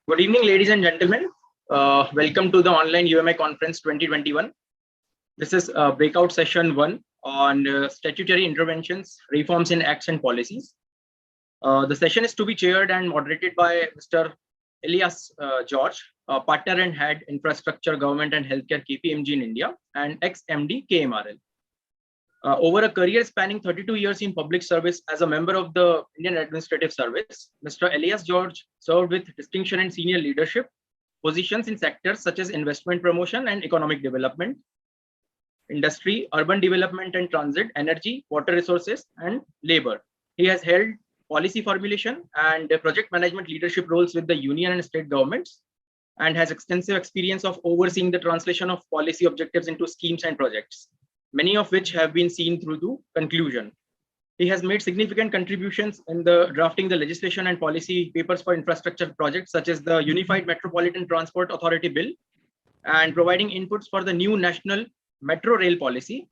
Good evening, ladies and gentlemen. Welcome to the online UMI conference 2021. This is breakout session 1 on statutory interventions, reforms in acts and policies. The session is to be chaired and moderated by Mr. Elias George, partner and head infrastructure, government and healthcare KPMG in India and ex-MD KMRL. Over a career spanning 32 years in public service as a member of the Indian Administrative Service, Mr. Elias George served with distinction and senior leadership positions in sectors such as investment promotion and economic development, industry, urban development and transit, energy, water resources, and labor. He has held policy formulation and project management leadership roles with the union and state governments and has extensive experience of overseeing the translation of policy objectives into schemes and projects, many of which have been seen through to conclusion. He has made significant contributions in the drafting the legislation and policy papers for infrastructure projects such as the Unified Metropolitan Transport Authority Bill and providing inputs for the new national metro rail policy.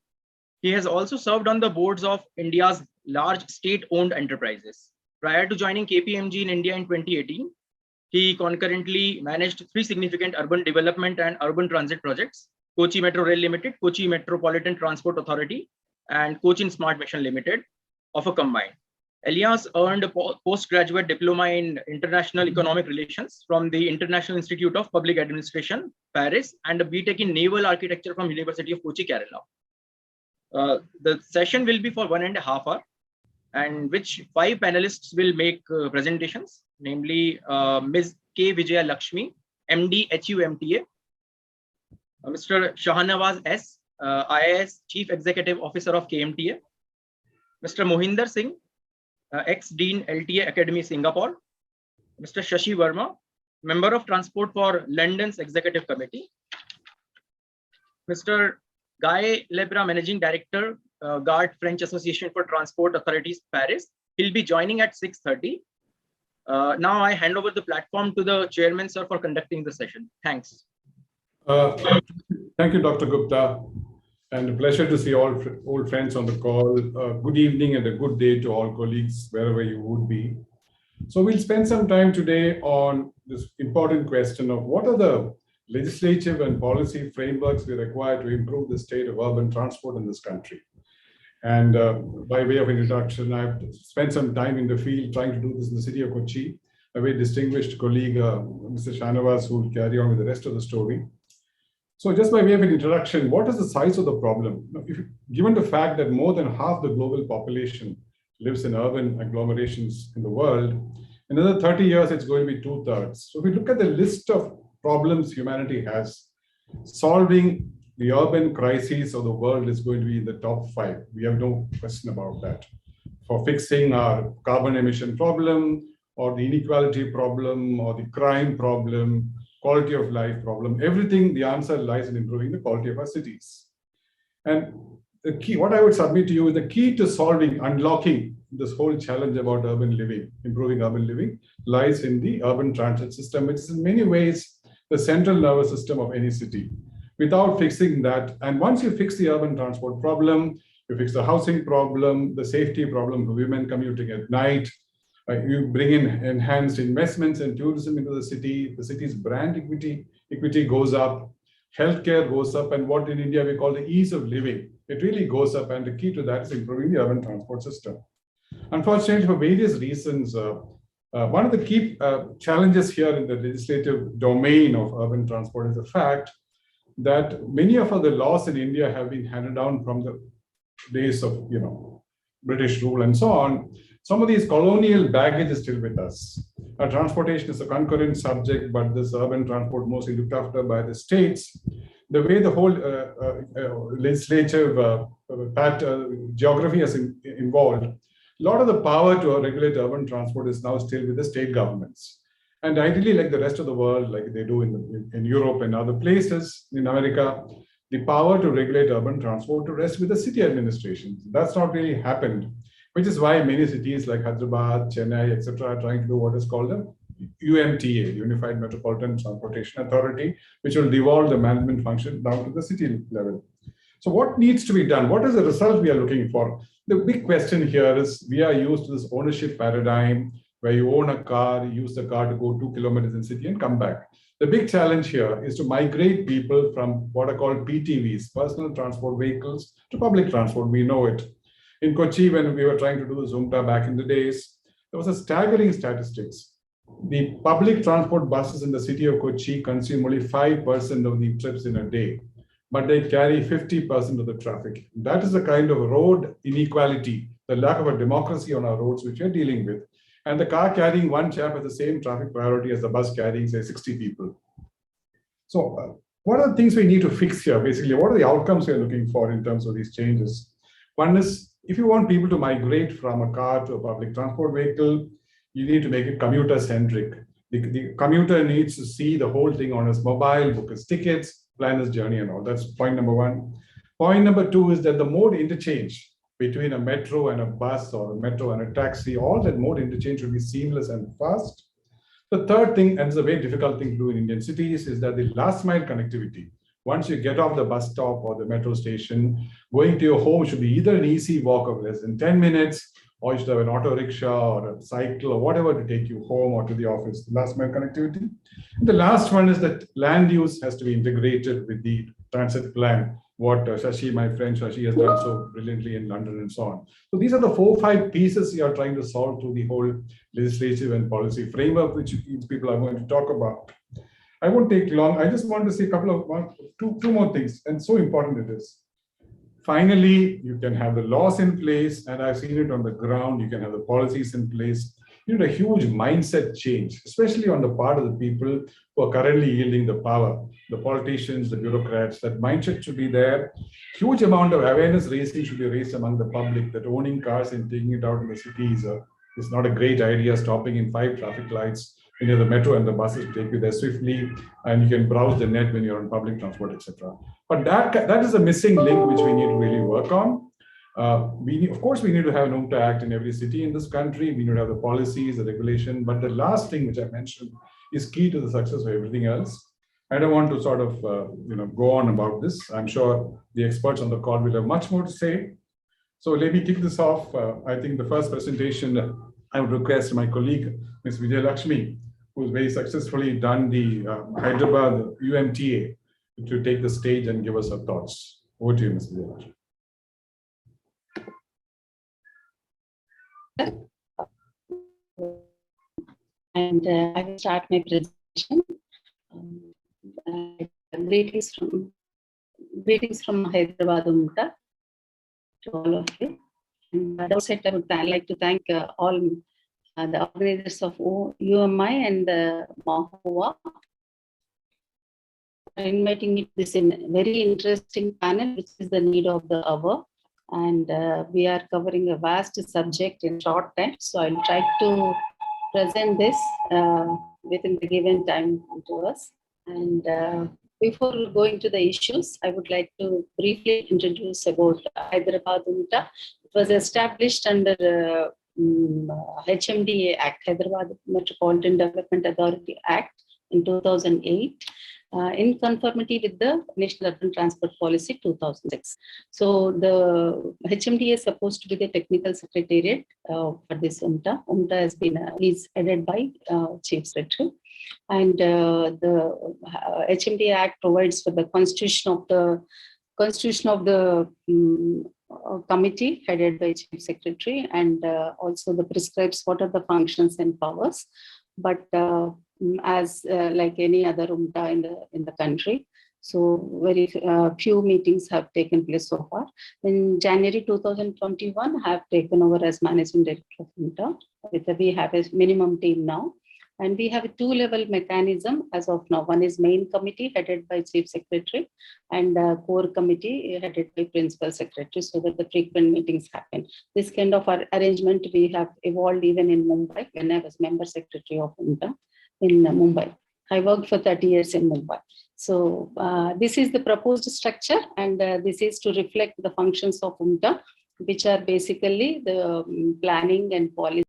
He has also served on the boards of India's large state-owned enterprises. Prior to joining KPMG in India in 2018, he concurrently managed 3 significant urban development and urban transit projects: Kochi Metro Rail Limited, Kochi Metropolitan Transport Authority, and Cochin Smart Mission Limited of a combined. Elias earned a postgraduate diploma in international economic relations from the International Institute of Public Administration, Paris, and a BTech in naval architecture from University of Kochi, Kerala. The session will be for 1.5 hours, and which 5 panelists will make presentations, namely Ms. K. Vijaya Lakshmi, MD HUMTA, Mr. Shahnawaz S., IAS Chief Executive Officer of KMTA, Mr. Mohinder Singh, ex-Dean LTA Academy Singapore, Mr. Shashi Verma, Member of Transport for London's Executive Committee, Mr. Guy Lebra, Managing Director, GART French Association for Transport Authorities, Paris. He'll be joining at 6:30. Now I hand over the platform to the chairman, sir, for conducting the session. Thanks. Thank you, Dr. Gupta, and a pleasure to see all old friends on the call. Good evening and a good day to all colleagues, wherever you would be. So we'll spend some time today on this important question of what are the legislative and policy frameworks we require to improve the state of urban transport in this country. And by way of introduction, I've spent some time in the field trying to do this in the city of Kochi. A very distinguished colleague, Mr. Shahnawaz, who will carry on with the rest of the story. So just by way of an introduction, what is the size of the problem? Given the fact that more than half the global population lives in urban agglomerations in the world, in another 30 years, it's going to be 2/3. So if we look at the list of problems humanity has, solving the urban crises of the world is going to be in the top 5. We have no question about that. For fixing our carbon emission problem, or the inequality problem, or the crime problem, quality of life problem, everything, the answer lies in improving the quality of our cities. And the key, what I would submit to you is the key to solving, unlocking this whole challenge about urban living, improving urban living, lies in the urban transit system, which is in many ways the central nervous system of any city. Without fixing that, and once you fix the urban transport problem, you fix the housing problem, the safety problem for women commuting at night, you bring in enhanced investments and tourism into the city's brand equity goes up, healthcare goes up, and what in India we call the ease of living, it really goes up, and the key to that is improving the urban transport system. Unfortunately, for various reasons, one of the key challenges here in the legislative domain of urban transport is the fact that many of the laws in India have been handed down from the days of British rule and so on. Some of these colonial baggage is still with us. Transportation is a concurrent subject, but this urban transport mostly looked after by the states. The way the whole legislative geography has involved, a lot of the power to regulate urban transport is now still with the state governments. And ideally, like the rest of the world, like they do in Europe and other places, in America, the power to regulate urban transport to rest with the city administrations. That's not really happened, which is why many cities like Hyderabad, Chennai, etc., are trying to do what is called a UMTA, Unified Metropolitan Transportation Authority, which will devolve the management function down to the city level. So what needs to be done? What is the result we are looking for? The big question here is we are used to this ownership paradigm where you own a car, you use the car to go 2 kilometers in the city and come back. The big challenge here is to migrate people from what are called PTVs, personal transport vehicles, to public transport. We know it. In Kochi, when we were trying to do the HUMTA back in the days, there was a staggering statistics. The public transport buses in the city of Kochi consume only 5% of the trips in a day, but they carry 50% of the traffic. That is the kind of road inequality, the lack of a democracy on our roads, which we're dealing with. And the car carrying one chap has the same traffic priority as the bus carrying, say, 60 people. So what are the things we need to fix here? Basically, what are the outcomes we're looking for in terms of these changes? One is, if you want people to migrate from a car to a public transport vehicle, you need to make it commuter-centric. The commuter needs to see the whole thing on his mobile, book his tickets, plan his journey and all. That's point number one. Point number two is that the mode interchange between a metro and a bus or a metro and a taxi, all that mode interchange should be seamless and fast. The third thing, and it's a very difficult thing to do in Indian cities, is that the last mile connectivity. Once you get off the bus stop or the metro station, going to your home should be either an easy walk of less than 10 minutes, or you should have an auto rickshaw or a cycle or whatever to take you home or to the office, the last mile connectivity. And the last one is that land use has to be integrated with the transit plan, what Shashi, my friend Shashi, has done so brilliantly in London and so on. So these are the 4 or 5 pieces you are trying to solve through the whole legislative and policy framework, which people are going to talk about. I won't take long. I just want to say a couple of two more things, and so important it is. Finally, you can have the laws in place, and I've seen it on the ground. You can have the policies in place. You need a huge mindset change, especially on the part of the people who are currently yielding the power, the politicians, the bureaucrats. That mindset should be there. Huge amount of awareness raising should be raised among the public that owning cars and taking it out in the cities is not a great idea. Stopping in 5 traffic lights when you're the metro and the buses take you there swiftly, and you can browse the net when you're on public transport, etc. But that is a missing link which we need to really work on. Of course, we need to have an HUMTA Act in every city in this country. We need to have the policies, the regulation. But the last thing which I mentioned is key to the success of everything else. I don't want to sort of go on about this. I'm sure the experts on the call will have much more to say. So let me kick this off. I think the first presentation, I would request my colleague, Ms. Vijay Lakshmi, who's very successfully done the Hyderabad UMTA, to take the stage and give us her thoughts. Over to you, Ms. Vijay Lakshmi. And I will start my presentation. Greetings from Hyderabad HUMTA to all of you. And at the outset, I would like to thank all the organizers of UMI and MAHUA for inviting me to this very interesting panel, which is the need of the hour. And we are covering a vast subject in short time. So I'll try to present this within the given time to us. And before going to the issues, I would like to briefly introduce about Hyderabad HUMTA. It was established under HMDA Act, Hyderabad Metropolitan Development Authority Act in 2008. In conformity with the National Urban Transport Policy 2006. So the HMDA is supposed to be the technical secretariat for this HUMTA. HUMTA is headed by Chief Secretary. And the HMDA Act provides for the constitution of the committee headed by Chief Secretary, and also the prescribes what are the functions and powers. But as like any other HUMTA in the country, so very few meetings have taken place so far. In January 2021, I have taken over as Managing Director of HUMTA. We have a minimum team now. And we have a 2-level mechanism as of now. One is main committee headed by Chief Secretary, and core committee headed by Principal Secretary, so that the frequent meetings happen. This kind of arrangement we have evolved even in Mumbai when I was member secretary of HUMTA in Mumbai. I worked for 30 years in Mumbai. So this is the proposed structure, and this is to reflect the functions of HUMTA, which are basically the planning and policy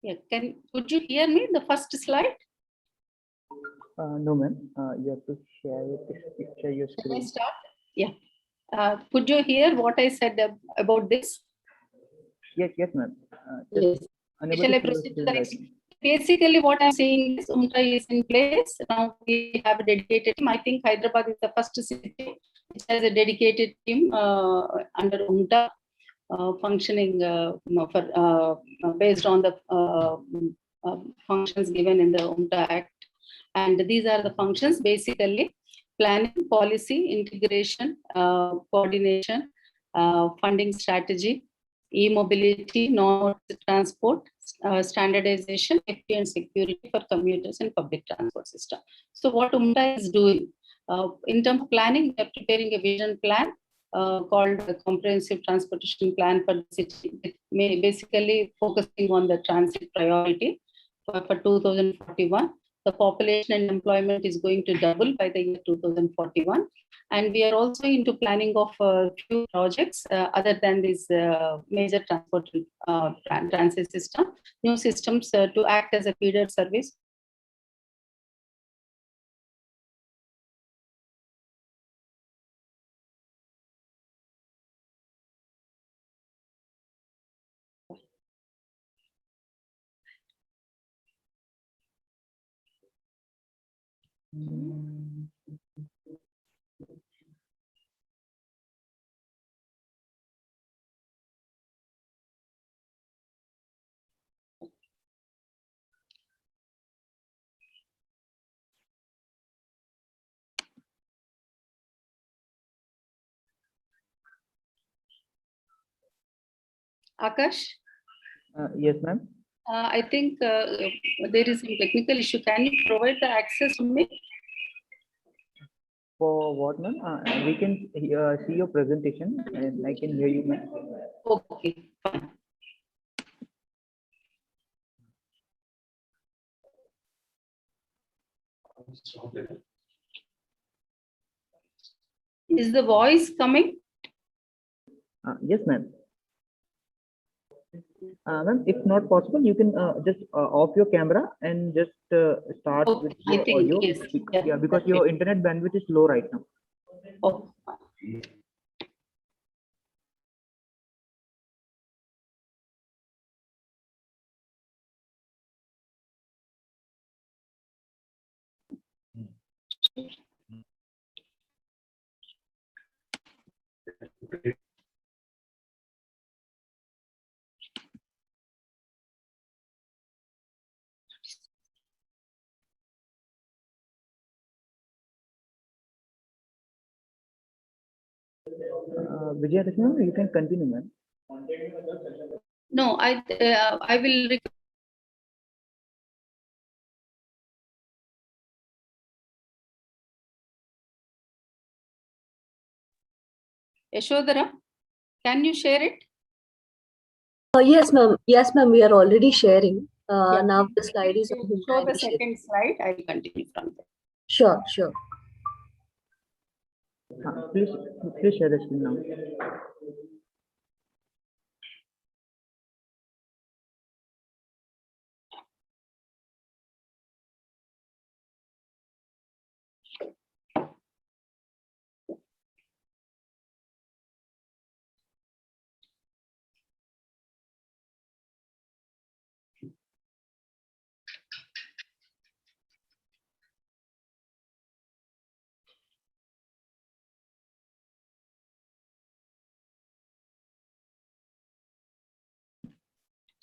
Yeah, could you hear me? The first slide. No, ma'am. You have to share your Can I screen. start? Yeah. Could you hear what I said about this? Yes, ma'am. Yes. Unable Shall I to see your proceed to screen the right next? now. Basically, what I'm saying is UMTA is in place. Now we have a dedicated team. I think Hyderabad is the first city which has a dedicated team under UMTA functioning based on the functions given in the UMTA Act. And these are the functions basically: planning, policy, integration, coordination, funding strategy, e-mobility, non-transport, standardization, safety and security for commuters and public transport system. So what UMTA is doing, in terms of planning, we are preparing a vision plan called a comprehensive transportation plan for the city, basically focusing on the transit priority for 2041. The population and employment is going to double by the year 2041. And we are also into planning of a few projects other than this major transport transit system, new systems to act as a feeder service. Akash? Yes, ma'am. I think there is a technical issue. Can you provide the access to me? For what, ma'am? We can see your presentation and I can hear you, ma'am. Okay, fine. Is the voice coming? Yes, ma'am. Ma'am, if not possible, you can just off your camera and just start Okay, with I your think, audio. yes. Yeah, because your internet bandwidth is low right now. Oh. Vijayalakshmi, you can continue, ma'am. No, I will. Yashodhara, can you share it? Yes, ma'am. Yes, ma'am. We are already sharing. Yeah. Now the slide is on Show HUMTA the initiative. second slide. I will continue from there. Sure, sure. Please share the screen now.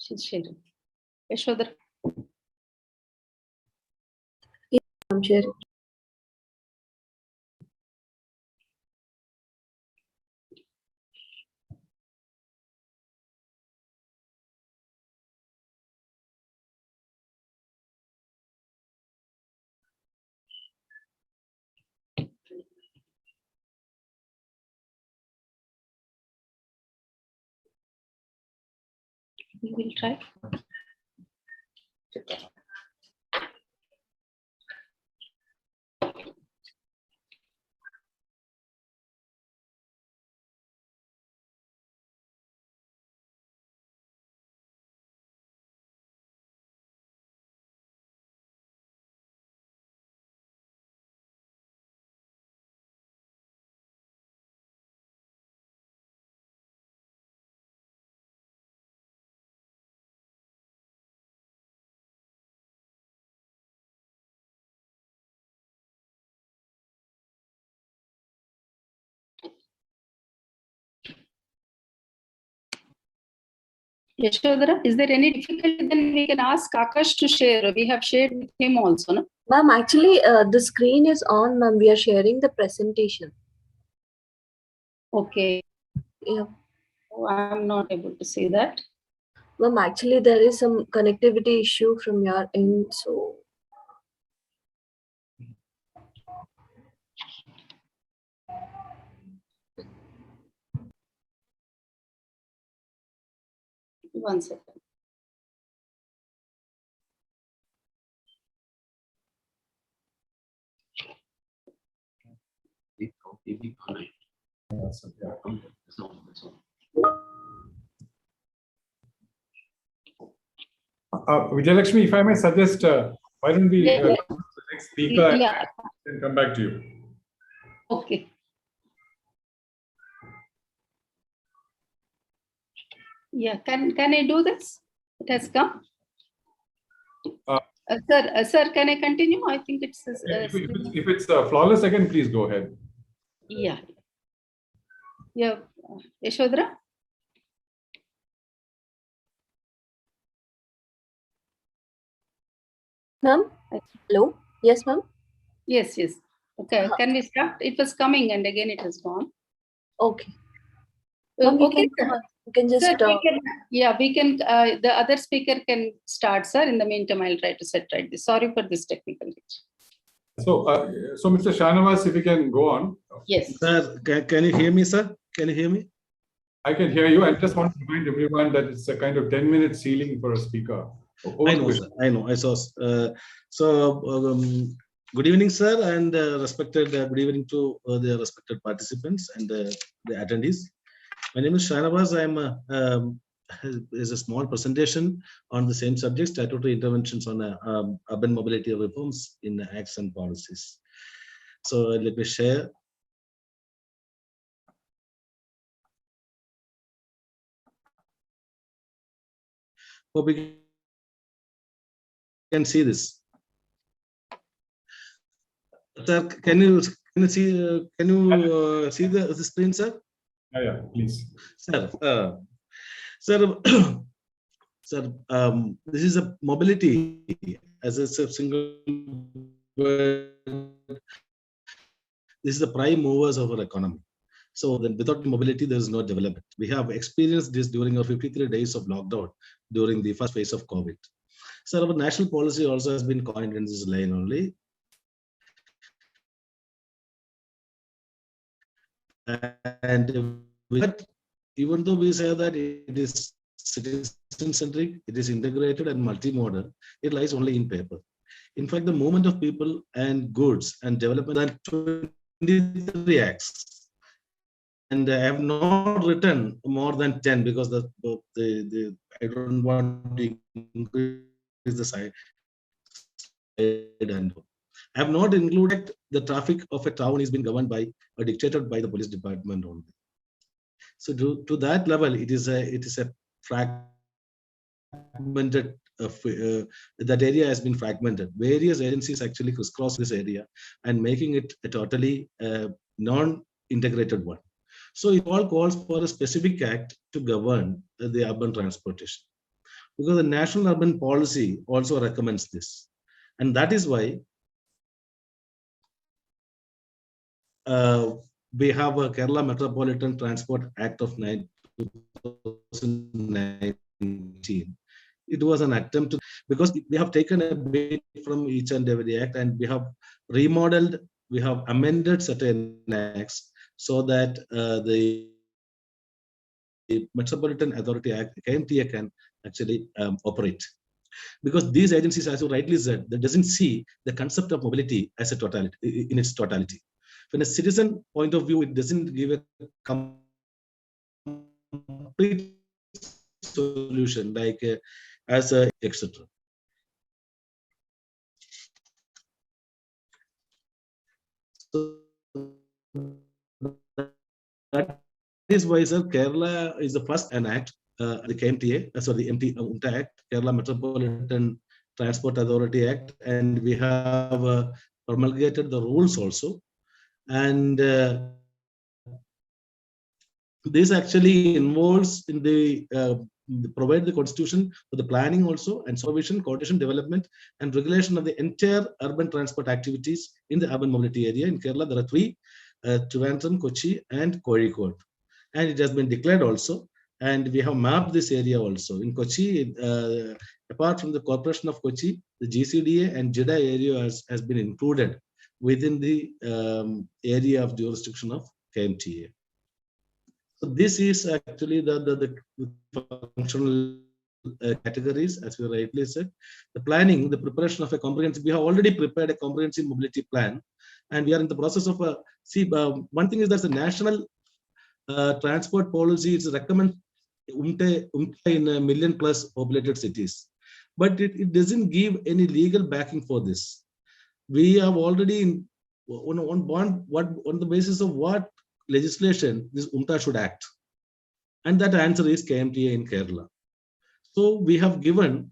She's sharing. Yashodhara. I'm sharing. We will try. Yashodhara, is there any difficulty? Then we can ask Akash to share. We have shared with him also, no? Ma'am, actually, the screen is on, ma'am. We are sharing the presentation. Okay. Yeah. Oh, I'm not able to see that. Ma'am, actually, there is some connectivity issue from your end, so. One second. Vijayalakshmi, if I may suggest, why don't we Yeah. go to the next speaker Yeah. and come back to you? Okay. Yeah, can I do this? It has come. Sir, can I continue? I think it's. If it's flawless again, please go ahead. Yeah. Yeah. Yashodhara? Ma'am? Hello? Yes, ma'am? Yes, yes. Okay, can we start? It was coming and again it has gone. Okay. Ma'am, you Okay, can, sir. you can just. Sir, we can, the other speaker can start, sir. In the meantime, I'll try to set right this. Sorry for this technical glitch. So, Mr. Shanavas, if you can go on. Yes. Sir, can you hear me, sir? Can you hear me? I can hear you. I just want to remind everyone that it's a kind of 10-minute ceiling for a speaker. I know, sir. I know. I saw. Good evening, sir, and respected. Good evening to the respected participants and the attendees. My name is Shanavas. Is a small presentation on the same subject: statutory interventions on urban mobility reforms in acts and policies. So let me share. Hope we can see this. Sir, can you see the screen, sir? Yeah, please. Sir, sir, this is a mobility as a single word. This is the prime movers of our economy. So then without mobility, there is no development. We have experienced this during our 53 days of lockdown during the first phase of COVID. So our national policy also has been coined in this line only. And even though we say that it is citizen-centric, it is integrated and multimodal, it lies only in paper. In fact, the movement of people and goods and development are 23 acts. And I have not written more than 10 because I don't want to increase the size. And I have not included the traffic of a town is being governed by or dictated by the police department only. So to that level, it is a fragmented. That area has been fragmented. Various agencies actually crisscross this area and making it a totally non-integrated one. So it all calls for a specific act to govern the urban transportation, because the national urban policy also recommends this, and that is why we have a Kerala Metropolitan Transport Act of 2019. It was an attempt to, because we have taken a bit from each and every act and we have remodeled, we have amended certain acts so that the Metropolitan Authority Act, KMTA, can actually operate. Because these agencies, as you rightly said, that doesn't see the concept of mobility as a totality, in its totality. From a citizen point of view, it doesn't give a complete solution like as a etc. So that is why, sir, Kerala is the first enact the KMTA, sorry, the HUMTA Act, Kerala Metropolitan Transport Authority Act, and we have promulgated the rules also. And this actually involves in the provide the constitution for the planning also and supervision, coordination, development, and regulation of the entire urban transport activities in the urban mobility area. In Kerala, there are 3, Trivandrum, Kochi, and Kozhikode. And it has been declared also. And we have mapped this area also. In Kochi, apart from the Corporation of Kochi, the GCDA and JIDA area has been included within the area of jurisdiction of KMTA. So this is actually the functional categories, as we rightly said. The planning, the preparation of a comprehensive, we have already prepared a comprehensive mobility plan, and we are in the process of one thing is that the national transport policy is recommend UMTA in a million+ populated cities, but it doesn't give any legal backing for this. We have already on the basis of what legislation this UMTA should act, and that answer is KMTA in Kerala. So we have given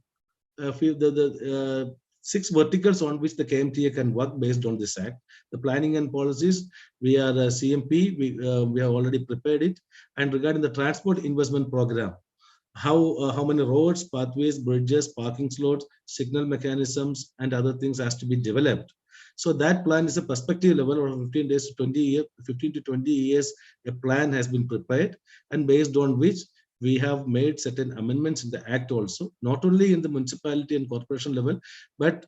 the 6 verticals on which the KMTA can work based on this act. The planning and policies, we are CMP, we have already prepared it. And regarding the transport investment program, how many roads, pathways, bridges, parking slots, signal mechanisms, and other things has to be developed. So that plan is a perspective level of 15 to 20 years, a plan has been prepared, and based on which we have made certain amendments in the act also, not only in the municipality and corporation level, but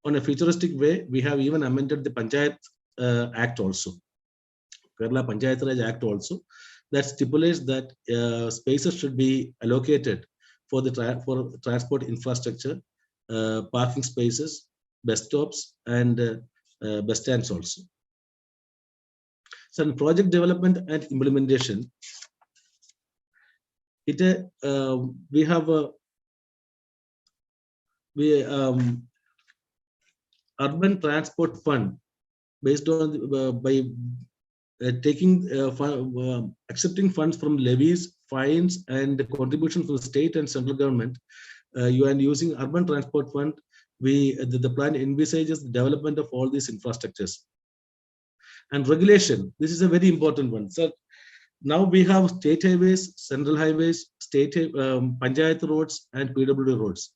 on a futuristic way, we have even amended the Panchayat Act also, Kerala Panchayat Raj Act also, that stipulates that spaces should be allocated for the transport infrastructure, parking spaces, bus stops, and bus stands also. So in project development and implementation, we have urban transport fund based on by taking accepting funds from levies, fines, and contributions from the state and central government. You are using urban transport fund. The plan envisages the development of all these infrastructures. And regulation, this is a very important one. So now we have state highways, central highways, panchayat roads, and PWD roads.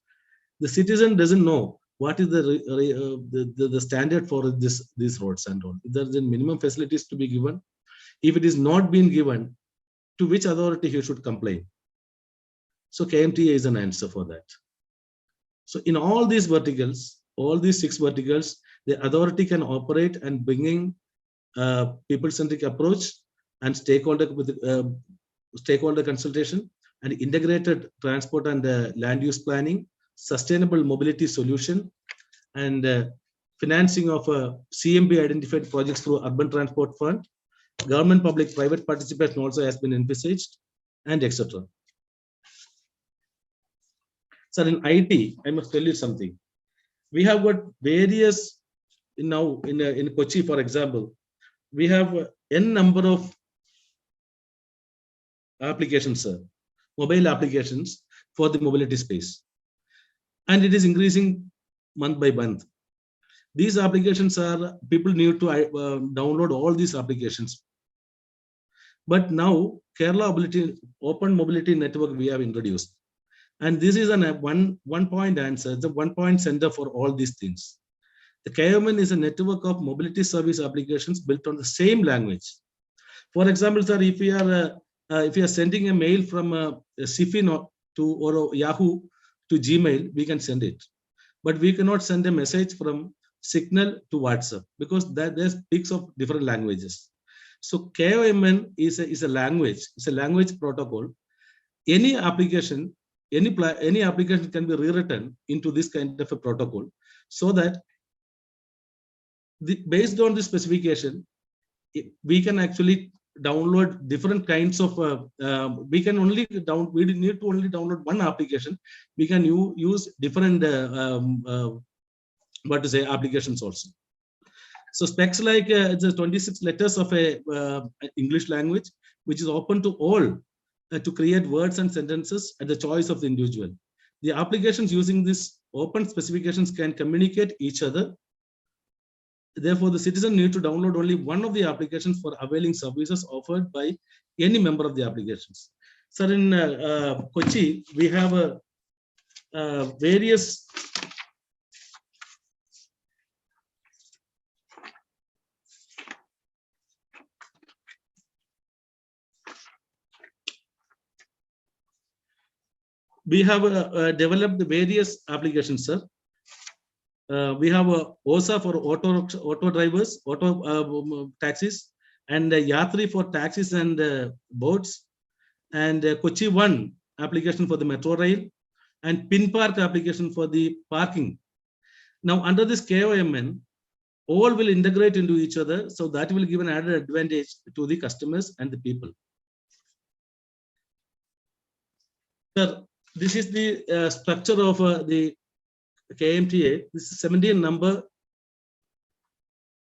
The citizen doesn't know what is the standard for these roads and all. If there is a minimum facilities to be given, if it is not being given, to which authority he should complain? So KMTA is an answer for that. So in all these verticals, all these 6 verticals, the authority can operate and bringing people-centric approach and stakeholder consultation and integrated transport and land use planning, sustainable mobility solution, and financing of CMP identified projects through urban transport fund, government public private participation also has been envisaged, and etc. So in IT, I must tell you something. We have got various now in Kochi, for example, we have n number of applications, mobile applications for the mobility space, and it is increasing month by month. These applications are, people need to download all these applications. But now Kerala Open Mobility Network we have introduced, and this is a one-point answer, the one-point center for all these things. The KOMN is a network of mobility service applications built on the same language. For example, sir, if you are sending a mail from Sifi or Yahoo to Gmail, we can send it, but we cannot send a message from Signal to WhatsApp because there's peaks of different languages. So KOMN is a language. It's a language protocol. Any application can be rewritten into this kind of a protocol, so that based on the specification, we can actually download different kinds of. We need to only download one application. We can use different applications also. So specs like the 26 letters of a English language, which is open to all to create words and sentences at the choice of the individual. The applications using this open specifications can communicate each other. Therefore, the citizen need to download only one of the applications for availing services offered by any member of the applications. Sir, in Kochi, we have various developed various applications, sir. We have OSA for auto drivers, auto taxis, and Yatri for taxis and boats, and Kochi One application for the metro rail, and Pin Park application for the parking. Now, under this KOMN, all will integrate into each other, so that will give an added advantage to the customers and the people. Sir, this is the structure of the KMTA. This is 17 number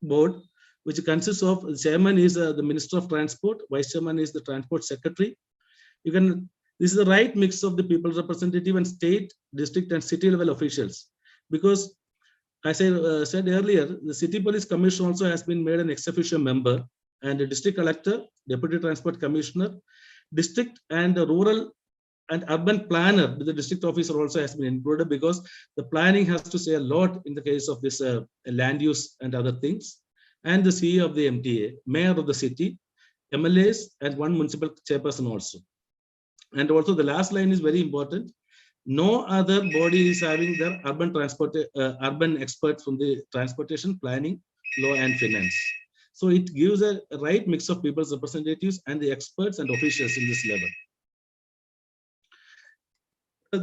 board, which consists of the chairman is the Minister of Transport, vice chairman is the Transport Secretary. This is the right mix of the people representative and state, district, and city level officials. Because as I said earlier, the City Police Commission also has been made an ex officio member, and the district collector, deputy transport commissioner, district and rural and urban planner with the district officer also has been included, because the planning has to say a lot in the case of this land use and other things. And the CEO of the MTA, mayor of the city, MLAs, and one municipal chairperson also. And also the last line is very important. No other body is having their urban experts from the transportation, planning, law, and finance. So it gives a right mix of people's representatives and the experts and officials in this level.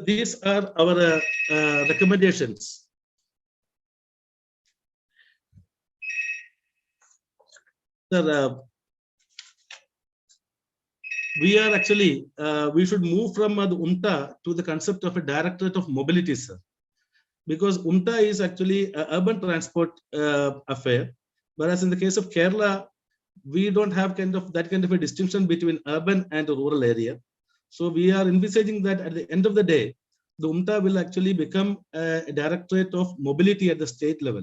These are our recommendations. Sir, we are actually, we should move from the HUMTA to the concept of a directorate of mobility, sir. Because HUMTA is actually an urban transport affair, whereas in the case of Kerala, we don't have that kind of a distinction between urban and rural area. So we are envisaging that at the end of the day, the HUMTA will actually become a directorate of mobility at the state level.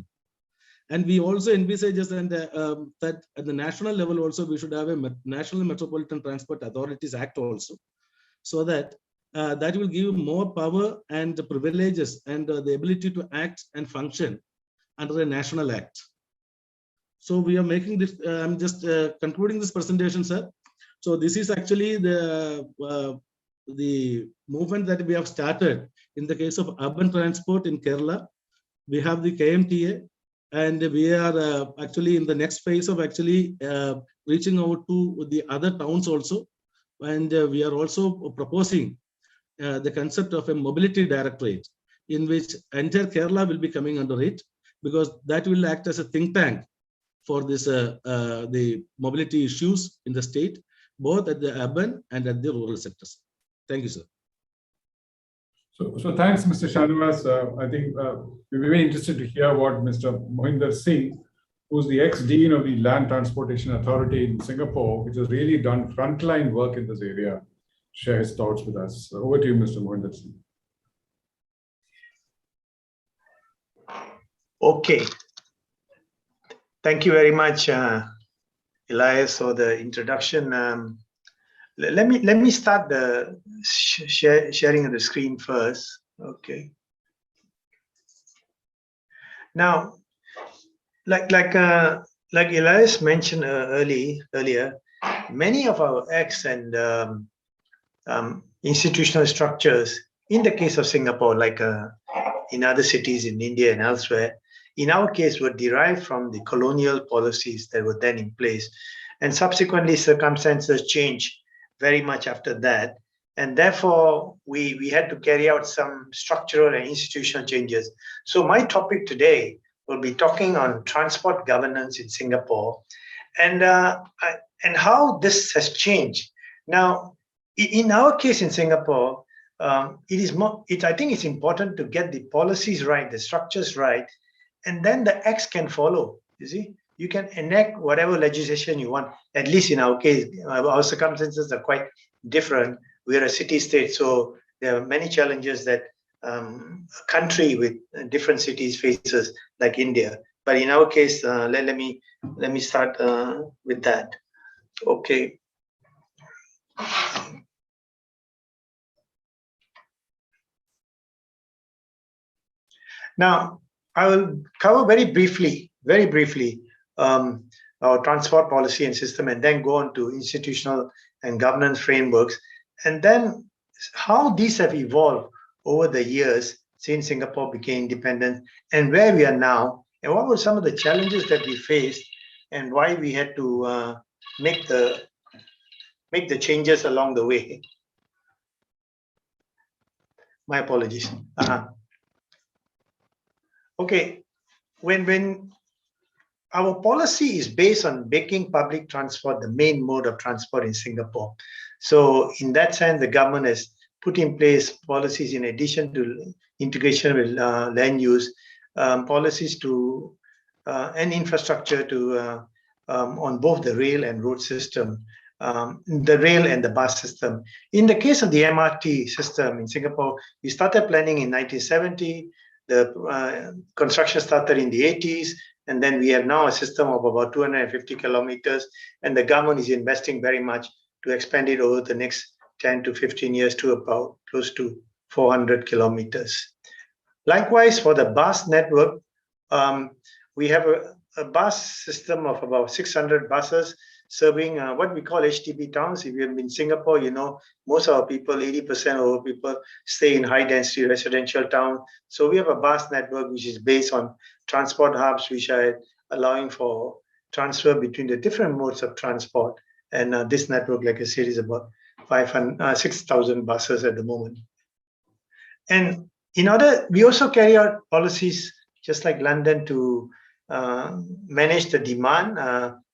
And we also envisage that at the national level also, we should have a National Metropolitan Transport Authorities Act also, so that that will give more power and privileges and the ability to act and function under a national act. So we are making this, I'm just concluding this presentation, sir. So this is actually the movement that we have started in the case of urban transport in Kerala. We have the KMTA, and we are actually in the next phase of actually reaching out to the other towns also. And we are also proposing the concept of a mobility directorate, in which entire Kerala will be coming under it, because that will act as a think tank for this the mobility issues in the state, both at the urban and at the rural sectors. Thank you, sir. So thanks, Mr. Shanivas. I think we're very interested to hear what Mr. Mohinder Singh, who's the ex-dean of the Land Transportation Authority in Singapore, which has really done frontline work in this area, share his thoughts with us. So over to you, Mr. Mohinder Singh. Okay. Thank you very much, Elias, for the introduction. Let me start the sharing of the screen first. Okay. Now, like Elias mentioned earlier, many of our acts and institutional structures, in the case of Singapore, like in other cities in India and elsewhere, in our case were derived from the colonial policies that were then in place. And subsequently, circumstances changed very much after that. And therefore, we had to carry out some structural and institutional changes. So my topic today will be talking on transport governance in Singapore and how this has changed. Now, in our case in Singapore, I think it's important to get the policies right, the structures right, and then the acts can follow. You see, you can enact whatever legislation you want. At least in our case, our circumstances are quite different. We are a city-state, so there are many challenges that a country with different cities faces, like India. But in our case, let me start with that. Okay. Now, I will cover very briefly, our transport policy and system, and then go on to institutional and governance frameworks, and then how these have evolved over the years since Singapore became independent, and where we are now, and what were some of the challenges that we faced, and why we had to make the changes along the way. My apologies. Okay, when our policy is based on making public transport the main mode of transport in Singapore. So in that sense, the government has put in place policies in addition to integration with land use, policies to and infrastructure to on both the rail and road system, the rail and the bus system. In the case of the MRT system in Singapore, we started planning in 1970. The construction started in the 80s, and then we have now a system of about 250 kilometers, and the government is investing very much to expand it over the next 10 to 15 years to about close to 400 kilometers. Likewise, for the bus network, we have a bus system of about 600 buses serving what we call HDB towns. If you have been in Singapore, you know most of our people, 80% of our people, stay in high-density residential town. So we have a bus network which is based on transport hubs, which are allowing for transfer between the different modes of transport. And this network, like I said, is about 6,000 buses at the moment. And we also carry out policies just like London to manage the demand.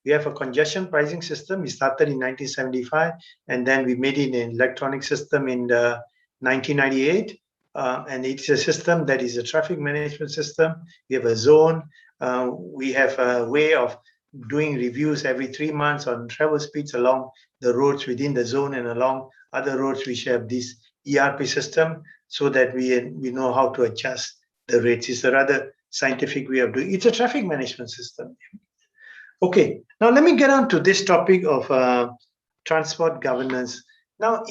We have a congestion pricing system. We started in 1975, and then we made it an electronic system in 1998. And it's a system that is a traffic management system. We have a zone. We have a way of doing reviews every 3 months on travel speeds along the roads within the zone and along other roads. We have this ERP system so that we know how to adjust the rates. It's a rather scientific way of doing it. It's a traffic management system. Okay, now let me get on to this topic of transport governance. Now,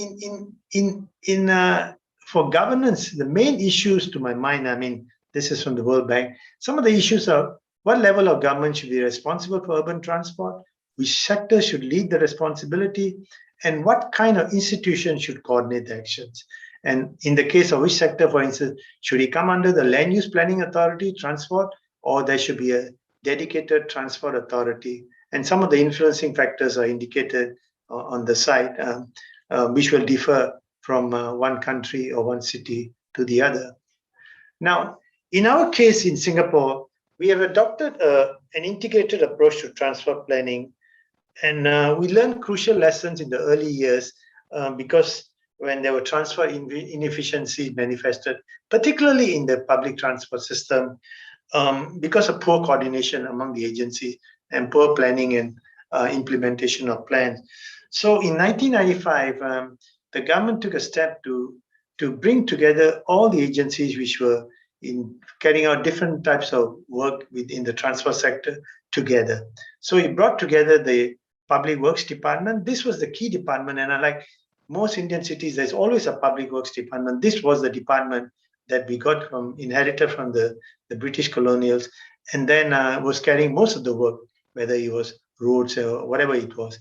for governance, the main issues to my mind, I mean, this is from the World Bank. Some of the issues are what level of government should be responsible for urban transport, which sector should lead the responsibility, and what kind of institution should coordinate the actions. And in the case of which sector, for instance, should it come under the Land Use Planning Authority, transport, or there should be a dedicated transport authority? And some of the influencing factors are indicated on the side, which will differ from one country or one city to the other. Now, in our case in Singapore, we have adopted an integrated approach to transport planning, and we learned crucial lessons in the early years because when there were transport inefficiencies manifested, particularly in the public transport system, because of poor coordination among the agencies and poor planning and implementation of plans. So in 1995, the government took a step to bring together all the agencies which were carrying out different types of work within the transport sector together. So it brought together the Public Works Department. This was the key department, and like most Indian cities, there's always a Public Works Department. This was the department that we inherited from the British colonials, and then was carrying most of the work, whether it was roads or whatever it was.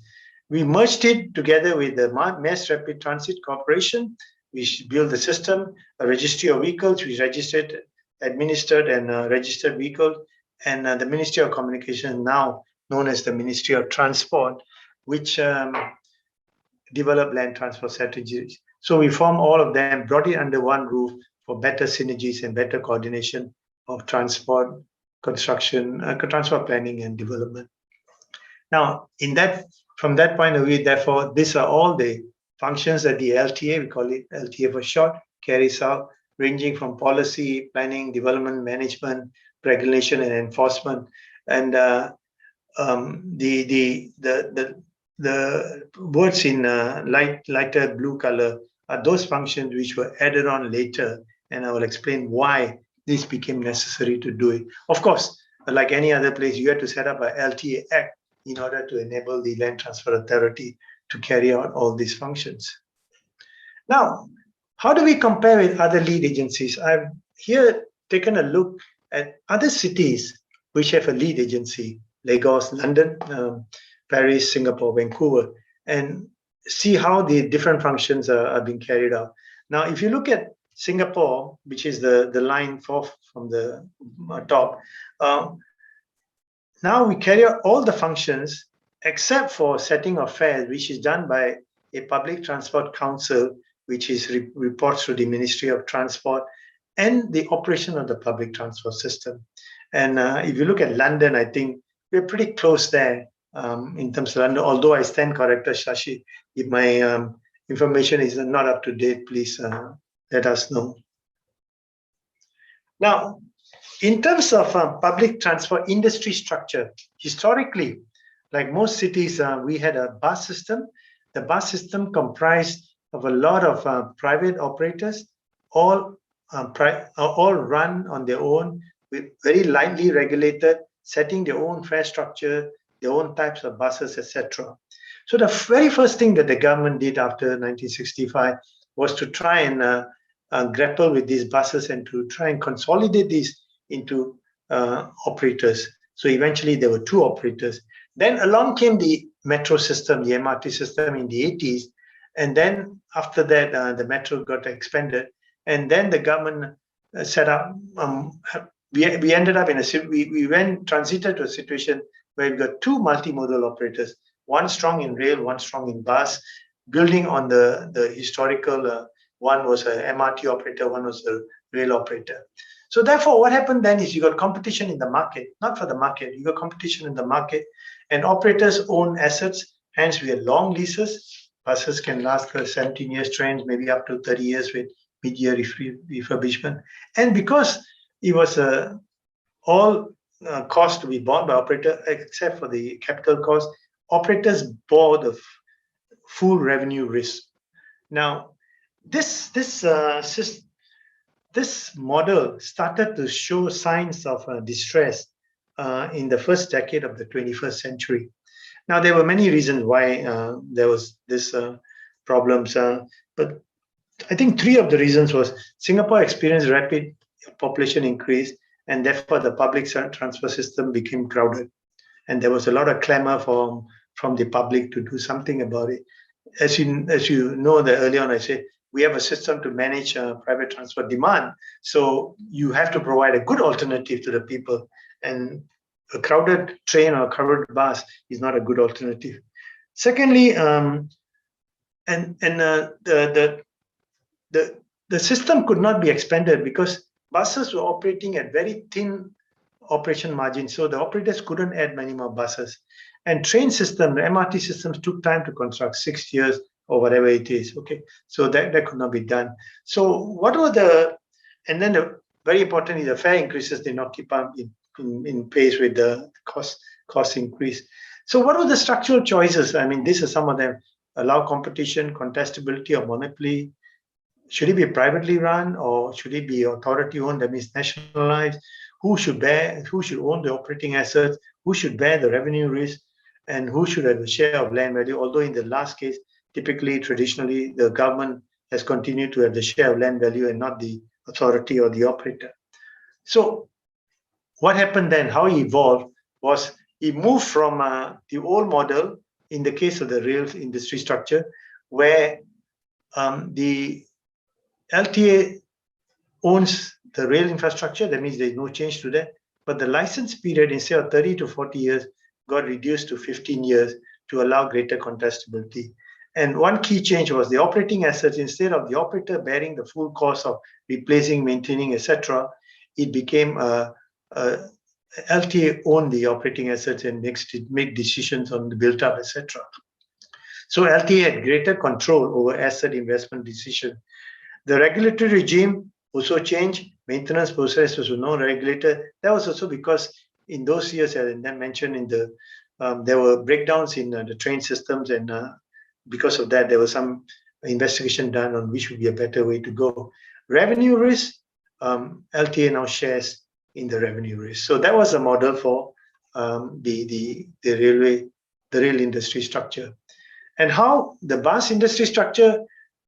We merged it together with the Mass Rapid Transit Corporation, which built the system, a registry of vehicles, which registered, administered, and registered vehicles, and the Ministry of Communication, now known as the Ministry of Transport, which developed land transport strategies. So we formed all of them, brought it under one roof for better synergies and better coordination of transport, construction, transport planning and development. Now, from that point of view, therefore, these are all the functions that the LTA, we call it LTA for short, carries out, ranging from policy, planning, development, management, regulation, and enforcement. And the words in lighter blue color are those functions which were added on later, and I will explain why this became necessary to do it. Of course, like any other place, you had to set up a LTA Act in order to enable the Land Transfer Authority to carry out all these functions. Now, how do we compare with other lead agencies? I've here taken a look at other cities which have a lead agency, Lagos, London, Paris, Singapore, Vancouver, and see how the different functions are being carried out. Now, if you look at Singapore, which is the line fourth from the top, now we carry out all the functions except for setting of fares, which is done by a public transport council, which is reports to the Ministry of Transport, and the operation of the public transport system. And if you look at London, I think we're pretty close there in terms of London, although I stand corrected, Shashi. If my information is not up to date, please let us know. Now, in terms of public transport industry structure, historically, like most cities, we had a bus system. The bus system comprised of a lot of private operators, all run on their own, with very lightly regulated, setting their own fare structure, their own types of buses, etc. So the very first thing that the government did after 1965 was to try and grapple with these buses and to try and consolidate these into operators. So eventually there were 2 operators. Then along came the metro system, the MRT system in the 80s. And then after that, the metro got expanded. And then the government set up, we ended up in transited to a situation where we got 2 multimodal operators, one strong in rail, one strong in bus, building on the historical, one was an MRT operator, one was a rail operator. So therefore, what happened then is you got competition in the market, not for the market, you got competition in the market, and operators own assets, hence we had long leases. Buses can last for 17 years, trains maybe up to 30 years with mid-year refurbishment. And because it was all cost to be borne by operator, except for the capital cost, operators bore the full revenue risk. Now, this model started to show signs of distress in the first decade of the 21st century. Now, there were many reasons why there was this problems, but I think 3 of the reasons was Singapore experienced rapid population increase, and therefore the public transport system became crowded. And there was a lot of clamor from the public to do something about it. As you know, that early on I said, we have a system to manage private transport demand. So you have to provide a good alternative to the people. And a crowded train or a crowded bus is not a good alternative. Secondly, the system could not be expanded because buses were operating at very thin operation margins. So the operators couldn't add many more buses. And train system, the MRT systems took time to construct, 6 years or whatever it is. Okay, so that could not be done. So what were and then very importantly, the fare increases did not keep up in pace with the cost increase. So what were the structural choices? I mean, these are some of them. Allow competition, contestability, or monopoly. Should it be privately run or should it be authority owned? That means nationalized. Who should own the operating assets? Who should bear the revenue risk? And who should have the share of land value? Although in the last case, typically, traditionally, the government has continued to have the share of land value and not the authority or the operator. So what happened then, how it evolved, was it moved from the old model, in the case of the rail industry structure, where the LTA owns the rail infrastructure. That means there's no change to that. But the license period, instead of 30 to 40 years, got reduced to 15 years to allow greater contestability. And one key change was the operating assets, instead of the operator bearing the full cost of replacing, maintaining, etc., it became LTA owned the operating assets and make decisions on the built up, etc. So LTA had greater control over asset investment decision. The regulatory regime also changed. Maintenance process was no regulator. That was also because in those years, as I mentioned, there were breakdowns in the train systems, and because of that, there was some investigation done on which would be a better way to go. Revenue risk, LTA now shares in the revenue risk. So that was a model for the rail industry structure. And how the bus industry structure,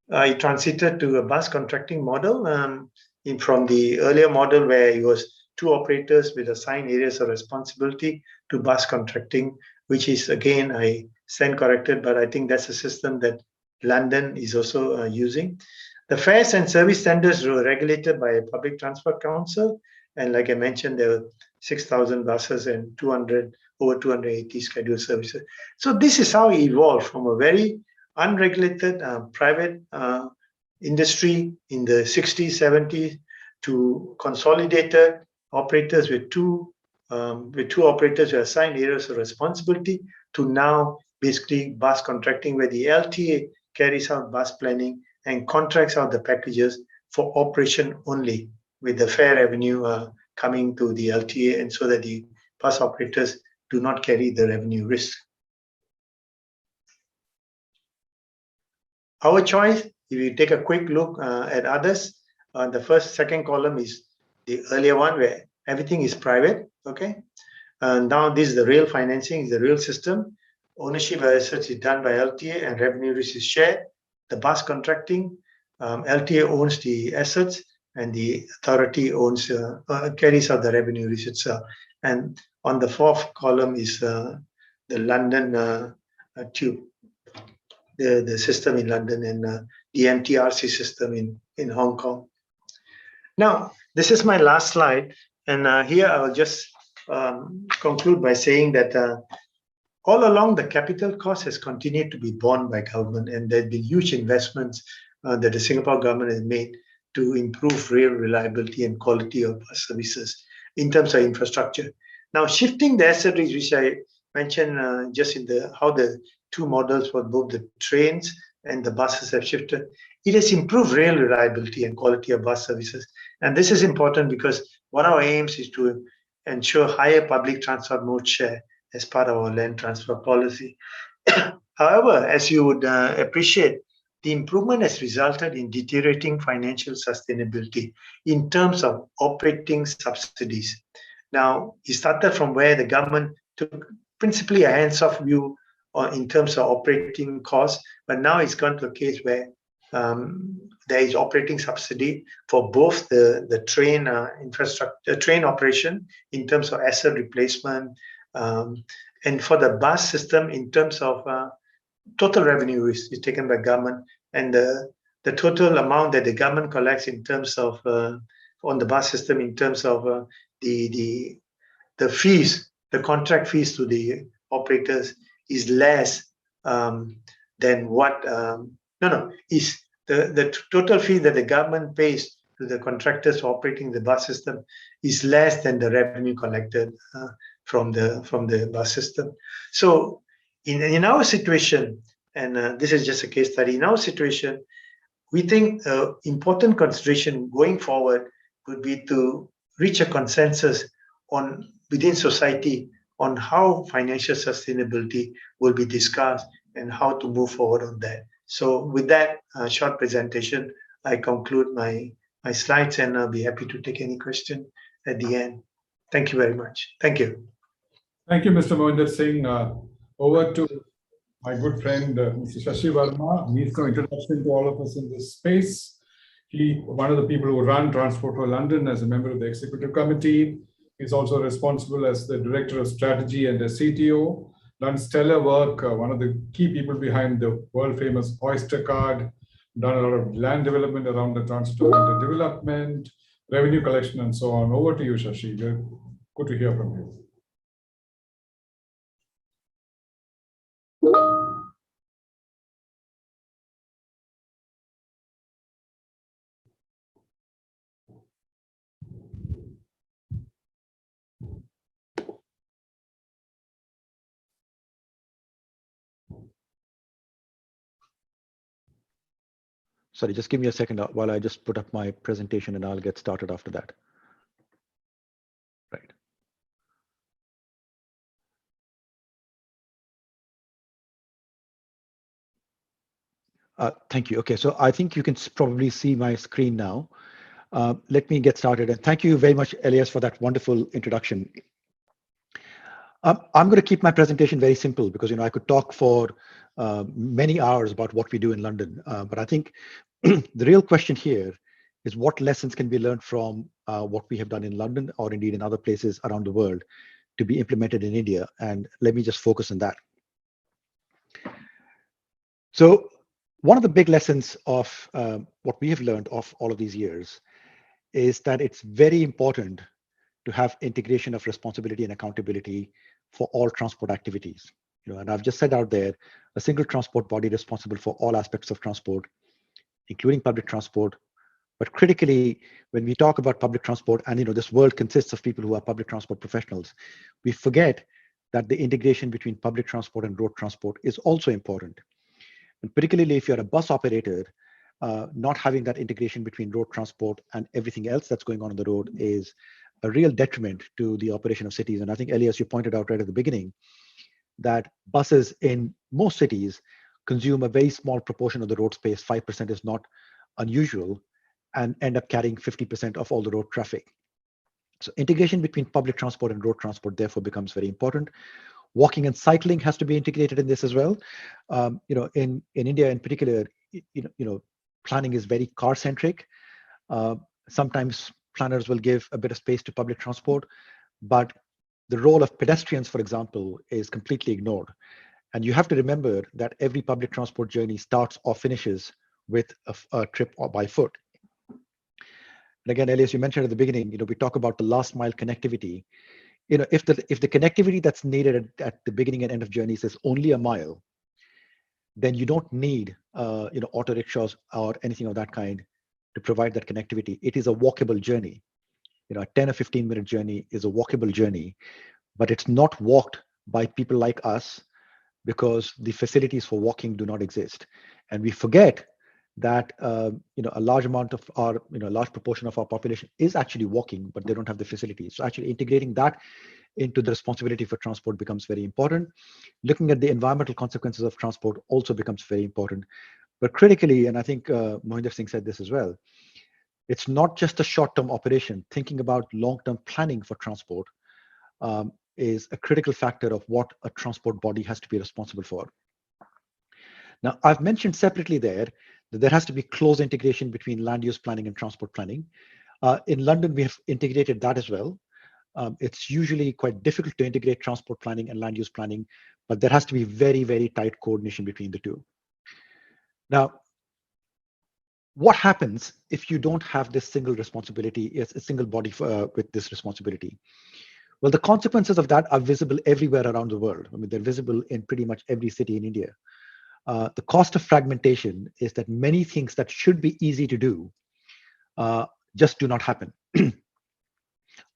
it transited to a bus contracting model. from the earlier model where it was 2 operators with assigned areas of responsibility to bus contracting, which is again, I stand corrected, but I think that's a system that London is also using. The fares and service standards were regulated by a public transport council. And like I mentioned, there were 6,000 buses and over 280 scheduled services. So this is how it evolved from a very unregulated private industry in the 60s, 70s to consolidated operators with two operators who are assigned areas of responsibility to now basically bus contracting, where the LTA carries out bus planning and contracts out the packages for operation only, with the fare revenue coming to the LTA, and so that the bus operators do not carry the revenue risk. Our choice, if you take a quick look at others, the second column is the earlier one where everything is private, okay? Now this is the real financing, is the real system. Ownership of assets is done by LTA and revenue risk is shared. The bus contracting, LTA owns the assets and the authority owns, carries out the revenue risk itself. And on the fourth column is the London tube, the system in London, and the MTRC system in Hong Kong. Now, this is my last slide. And here I will just conclude by saying that all along the capital cost has continued to be borne by government, and there have been huge investments that the Singapore government has made to improve rail reliability and quality of bus services in terms of infrastructure. Now, shifting the asset risk, which I mentioned just in how the two models for both the trains and the buses have shifted, it has improved rail reliability and quality of bus services. And this is important because one of our aims is to ensure higher public transport mode share as part of our land transfer policy. However, as you would appreciate, the improvement has resulted in deteriorating financial sustainability in terms of operating subsidies. Now, it started from where the government took principally a hands-off view in terms of operating costs, but now it's gone to a case where there is operating subsidy for both the train infrastructure, train operation in terms of asset replacement, and for the bus system in terms of total revenue is taken by government, and the total amount that the government collects in terms of on the bus system in terms of the fees, the contract fees to the operators is less than what is the total fee that the government pays to the contractors for operating the bus system is less than the revenue collected from the bus system. So in our situation, and this is just a case study, in our situation, we think important consideration going forward would be to reach a consensus within society on how financial sustainability will be discussed and how to move forward on that. So with that short presentation, I conclude my slides, and I'll be happy to take any question at the end. Thank you very much. Thank you. Thank you, Mr. Mohinder Singh. Over to my good friend, Mr. Shashi Verma. He's no introduction to all of us in this space. One of the people who run Transport for London as a member of the executive committee. He's also responsible as the director of strategy and the CTO. Done stellar work, one of the key people behind the world famous Oyster card, done a lot of land development around the transport development, revenue collection, and so on. Over to you, Shashi. Good to hear from you. Sorry, just give me a second while I just put up my presentation and I'll get started after that. Right. Thank you. Okay, so I think you can probably see my screen now. Let me get started. And thank you very much, Elias, for that wonderful introduction. I'm going to keep my presentation very simple because I could talk for many hours about what we do in London. But I think the real question here is what lessons can be learned from what we have done in London or indeed in other places around the world to be implemented in India. And let me just focus on that. So one of the big lessons of what we have learned of all of these years is that it's very important to have integration of responsibility and accountability for all transport activities. And I've just said out there, a single transport body responsible for all aspects of transport, including public transport. But critically, when we talk about public transport, and this world consists of people who are public transport professionals, we forget that the integration between public transport and road transport is also important. And particularly if you're a bus operator, not having that integration between road transport and everything else that's going on the road is a real detriment to the operation of cities. And I think, Elias, you pointed out right at the beginning that buses in most cities consume a very small proportion of the road space. 5% is not unusual, and end up carrying 50% of all the road traffic. So integration between public transport and road transport therefore becomes very important. Walking and cycling has to be integrated in this as well. In India in particular, planning is very car centric. Sometimes planners will give a bit of space to public transport, but the role of pedestrians, for example, is completely ignored. And you have to remember that every public transport journey starts or finishes with a trip or by foot. And again, Elias, you mentioned at the beginning, we talk about the last mile connectivity. If the connectivity that's needed at the beginning and end of journeys is only a mile, then you don't need auto rickshaws or anything of that kind to provide that connectivity. It is a walkable journey. A 10 or 15-minute journey is a walkable journey, but it's not walked by people like us because the facilities for walking do not exist. And we forget that a large amount of our, large proportion of our population is actually walking, but they don't have the facilities. So actually integrating that into the responsibility for transport becomes very important. Looking at the environmental consequences of transport also becomes very important. But critically, and I think Mohinder Singh said this as well, it's not just a short-term operation. Thinking about long-term planning for transport is a critical factor of what a transport body has to be responsible for. Now, I've mentioned separately there that there has to be close integration between land use planning and transport planning. In London, we have integrated that as well. It's usually quite difficult to integrate transport planning and land use planning, but there has to be very, very tight coordination between the two. Now, what happens if you don't have this single responsibility, it's a single body with this responsibility? Well, the consequences of that are visible everywhere around the world. I mean, they're visible in pretty much every city in India. The cost of fragmentation is that many things that should be easy to do just do not happen.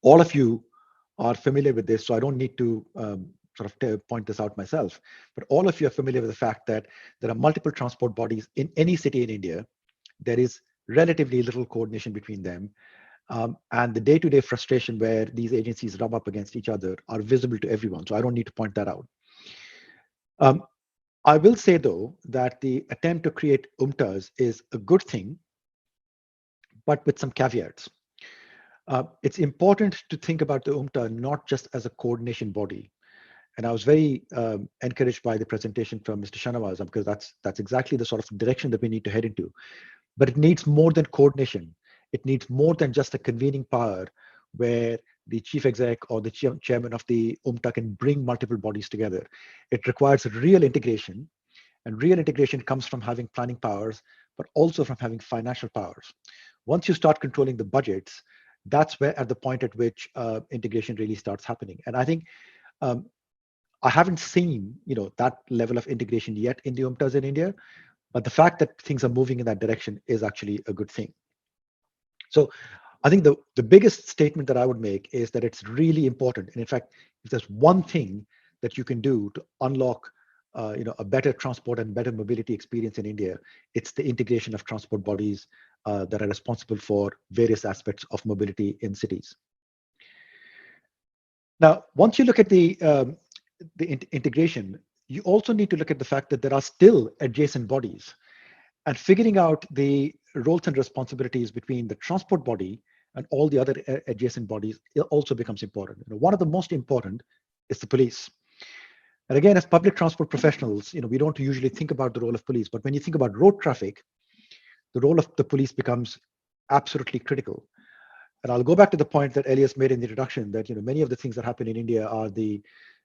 All of you are familiar with this, so I don't need to point this out myself, but all of you are familiar with the fact that there are multiple transport bodies in any city in India. There is relatively little coordination between them. And the day-to-day frustration where these agencies rub up against each other are visible to everyone. So I don't need to point that out. I will say, though, that the attempt to create HUMTAs is a good thing, but with some caveats. It's important to think about the HUMTA not just as a coordination body. And I was very encouraged by the presentation from Mr. Shanawaz, because that's exactly the sort of direction that we need to head into. But it needs more than coordination. It needs more than just a convening power where the chief exec or the chairman of the HUMTA can bring multiple bodies together. It requires real integration, and real integration comes from having planning powers, but also from having financial powers. Once you start controlling the budgets, that's where at the point at which integration really starts happening. And I think I haven't seen that level of integration yet in the HUMTAs in India, but the fact that things are moving in that direction is actually a good thing. So I think the biggest statement that I would make is that it's really important. And in fact, if there's one thing that you can do to unlock a better transport and better mobility experience in India, it's the integration of transport bodies that are responsible for various aspects of mobility in cities. Now, once you look at the integration, you also need to look at the fact that there are still adjacent bodies, and figuring out the roles and responsibilities between the transport body and all the other adjacent bodies, it also becomes important. One of the most important is the police. And again, as public transport professionals, we don't usually think about the role of police, but when you think about road traffic, the role of the police becomes absolutely critical. And I'll go back to the point that Elias made in the introduction that many of the things that happen in India are the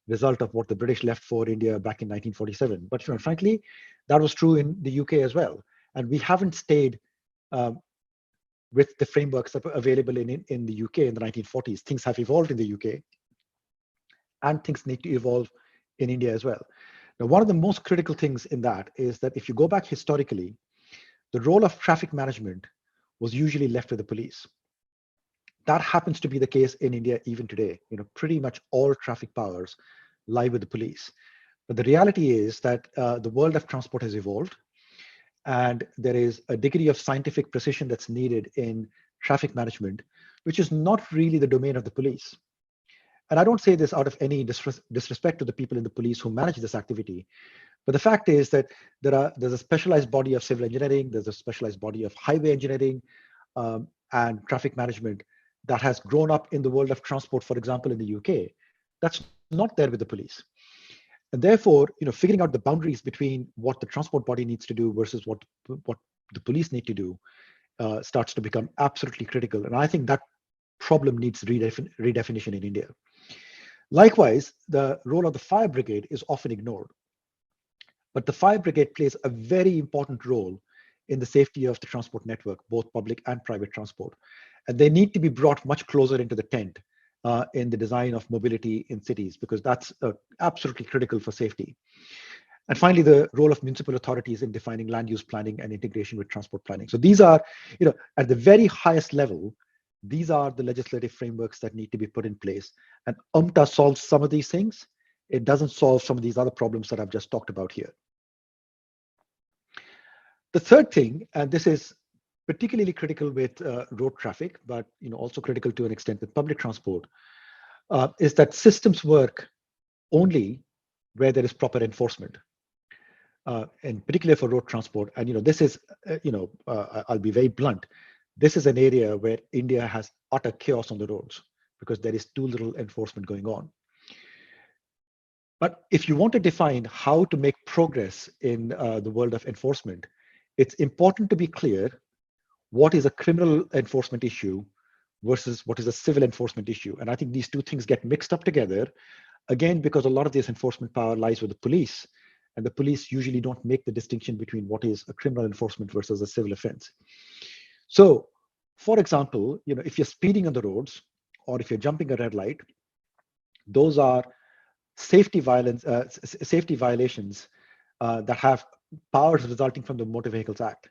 result of what the British left for India back in 1947. But frankly, that was true in the UK as well. And we haven't stayed with the frameworks that were available in the UK in the 1940s. Things have evolved in the UK, and things need to evolve in India as well. Now, one of the most critical things in that is that if you go back historically, the role of traffic management was usually left to the police. That happens to be the case in India even today. Pretty much all traffic powers lie with the police. But the reality is that the world of transport has evolved, and there is a degree of scientific precision that's needed in traffic management, which is not really the domain of the police. And I don't say this out of any disrespect to the people in the police who manage this activity. But the fact is that there's a specialized body of civil engineering, there's a specialized body of highway engineering and traffic management that has grown up in the world of transport, for example, in the UK, that's not there with the police. And therefore, figuring out the boundaries between what the transport body needs to do versus what the police need to do starts to become absolutely critical. And I think that problem needs redefinition in India. Likewise, the role of the fire brigade is often ignored. But the fire brigade plays a very important role in the safety of the transport network, both public and private transport. And they need to be brought much closer into the tent in the design of mobility in cities, because that's absolutely critical for safety. And finally, the role of municipal authorities in defining land use planning and integration with transport planning. So these are, at the very highest level, these are the legislative frameworks that need to be put in place. And HUMTA solves some of these things. It doesn't solve some of these other problems that I've just talked about here. The third thing, and this is particularly critical with road traffic, but also critical to an extent with public transport, is that systems work only where there is proper enforcement, and particularly for road transport. And this is, I'll be very blunt. This is an area where India has utter chaos on the roads because there is too little enforcement going on. But if you want to define how to make progress in the world of enforcement, it's important to be clear what is a criminal enforcement issue versus what is a civil enforcement issue. And I think these two things get mixed up together, again, because a lot of this enforcement power lies with the police, and the police usually don't make the distinction between what is a criminal enforcement versus a civil offense. So, for example, if you're speeding on the roads or if you're jumping a red light, those are safety violations that have powers resulting from the Motor Vehicles Act,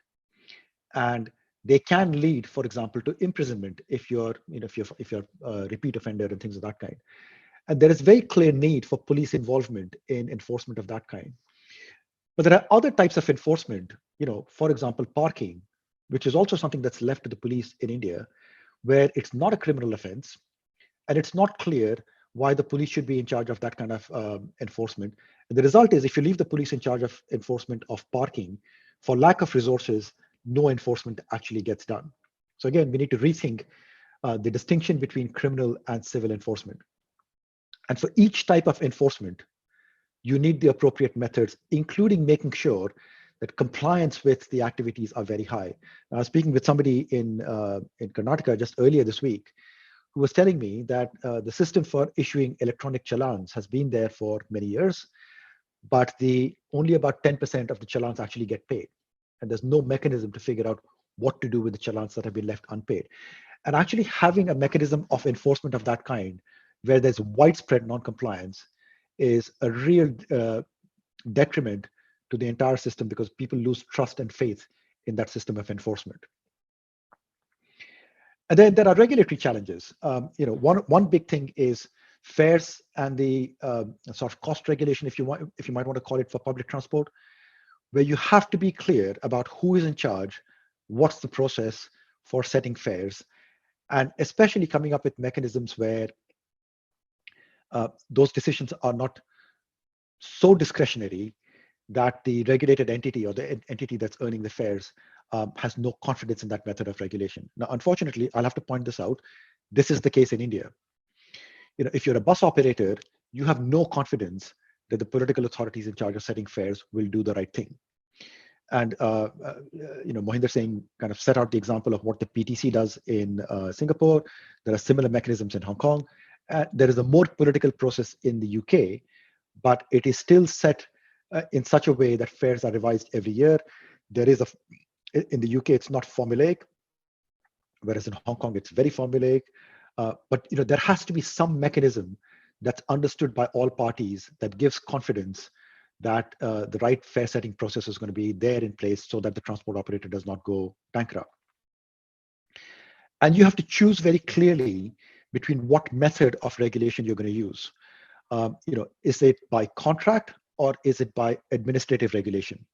and they can lead, for example, to imprisonment if you're a repeat offender and things of that kind. And there is very clear need for police involvement in enforcement of that kind. But there are other types of enforcement, for example, parking, which is also something that's left to the police in India, where it's not a criminal offense, and it's not clear why the police should be in charge of that kind of enforcement. And the result is, if you leave the police in charge of enforcement of parking, for lack of resources, no enforcement actually gets done. So again, we need to rethink the distinction between criminal and civil enforcement. And for each type of enforcement, you need the appropriate methods, including making sure that compliance with the activities are very high. I was speaking with somebody in Karnataka just earlier this week, who was telling me that the system for issuing electronic challans has been there for many years, but only about 10% of the challans actually get paid. And there's no mechanism to figure out what to do with the challans that have been left unpaid. And actually having a mechanism of enforcement of that kind, where there's widespread non-compliance, is a real detriment to the entire system, because people lose trust and faith in that system of enforcement. And then there are regulatory challenges. One big thing is fares and the sort of cost regulation, if you might want to call it, for public transport, where you have to be clear about who is in charge, what's the process for setting fares, and especially coming up with mechanisms where those decisions are not so discretionary that the regulated entity or the entity that's earning the fares has no confidence in that method of regulation. Now, unfortunately, I'll have to point this out. This is the case in India. If you're a bus operator, you have no confidence that the political authorities in charge of setting fares will do the right thing. Mohinder Singh kind of set out the example of what the PTC does in Singapore. There are similar mechanisms in Hong Kong. There is a more political process in the UK, but it is still set in such a way that fares are revised every year. In the UK, it's not formulaic, whereas in Hong Kong, it's very formulaic. But there has to be some mechanism that's understood by all parties that gives confidence that the right fare setting process is going to be there in place so that the transport operator does not go bankrupt. And you have to choose very clearly between what method of regulation you're going to use. Is it by contract or is it by administrative regulation?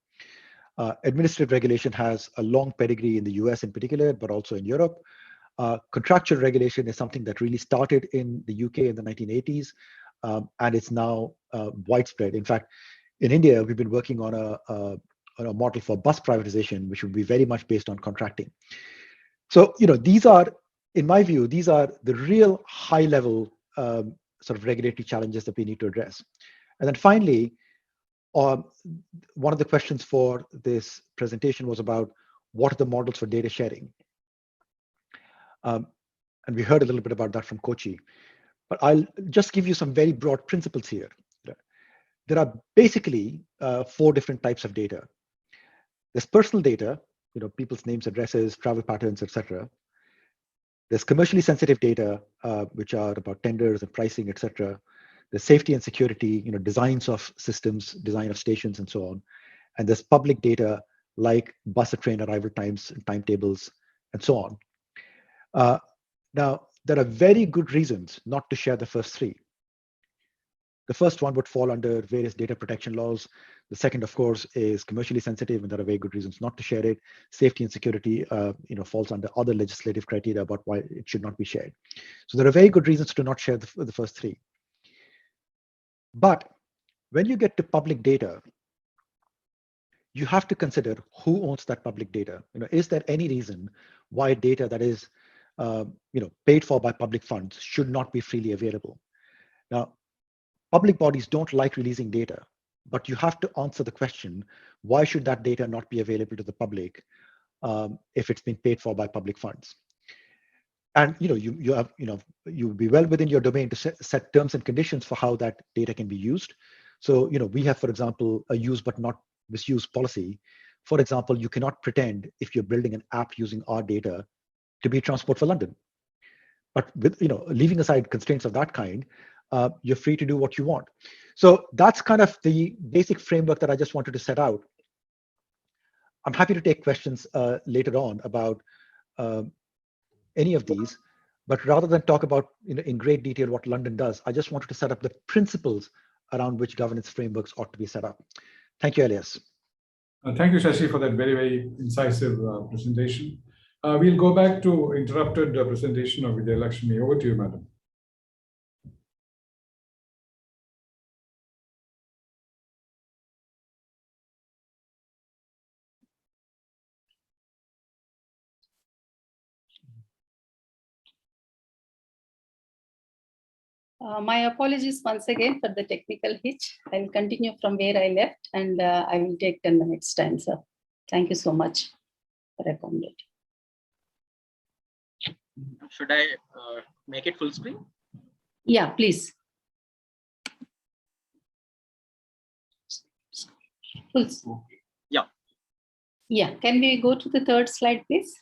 Administrative regulation has a long pedigree in the US in particular, but also in Europe. Contractual regulation is something that really started in the UK in the 1980s, and it's now widespread. In fact, in India, we've been working on a model for bus privatization, which would be very much based on contracting. So, these are, in my view, these are the real high-level sort of regulatory challenges that we need to address. And then finally, one of the questions for this presentation was about what are the models for data sharing? And we heard a little bit about that from Kochi, but I'll just give you some very broad principles here. There are basically 4 different types of data. There's personal data, people's names, addresses, travel patterns, etc. There's commercially sensitive data, which are about tenders and pricing, etc. There's safety and security, designs of systems, design of stations, and so on. And there's public data like bus or train arrival times, and timetables, and so on. Now, there are very good reasons not to share the first 3. The first one would fall under various data protection laws. The second, of course, is commercially sensitive, and there are very good reasons not to share it. Safety and security, falls under other legislative criteria about why it should not be shared. So there are very good reasons to not share the first 3. But when you get to public data, you have to consider who owns that public data. Is there any reason why data that is paid for by public funds should not be freely available? Now, public bodies don't like releasing data, but you have to answer the question, why should that data not be available to the public if it's been paid for by public funds? And you'll be well within your domain to set terms and conditions for how that data can be used. So, we have, for example, a use but not misuse policy. For example, you cannot pretend if you're building an app using our data to be Transport for London. But with, leaving aside constraints of that kind, you're free to do what you want. So that's kind of the basic framework that I just wanted to set out. I'm happy to take questions later on about any of these, but rather than talk about in great detail what London does, I just wanted to set up the principles around which governance frameworks ought to be set up. Thank you, Elias. Thank you, Shashi, for that very, very incisive presentation. We'll go back to interrupted presentation of Vidya Lakshmi. Over to you, madam. My apologies once again for the technical hitch. I will continue from where I left, and I will take 10 minutes time, sir. Thank you so much for accommodating. Should I make it full screen? Yeah, please. Full screen. Yeah. Yeah, can we go to the 3rd slide, please?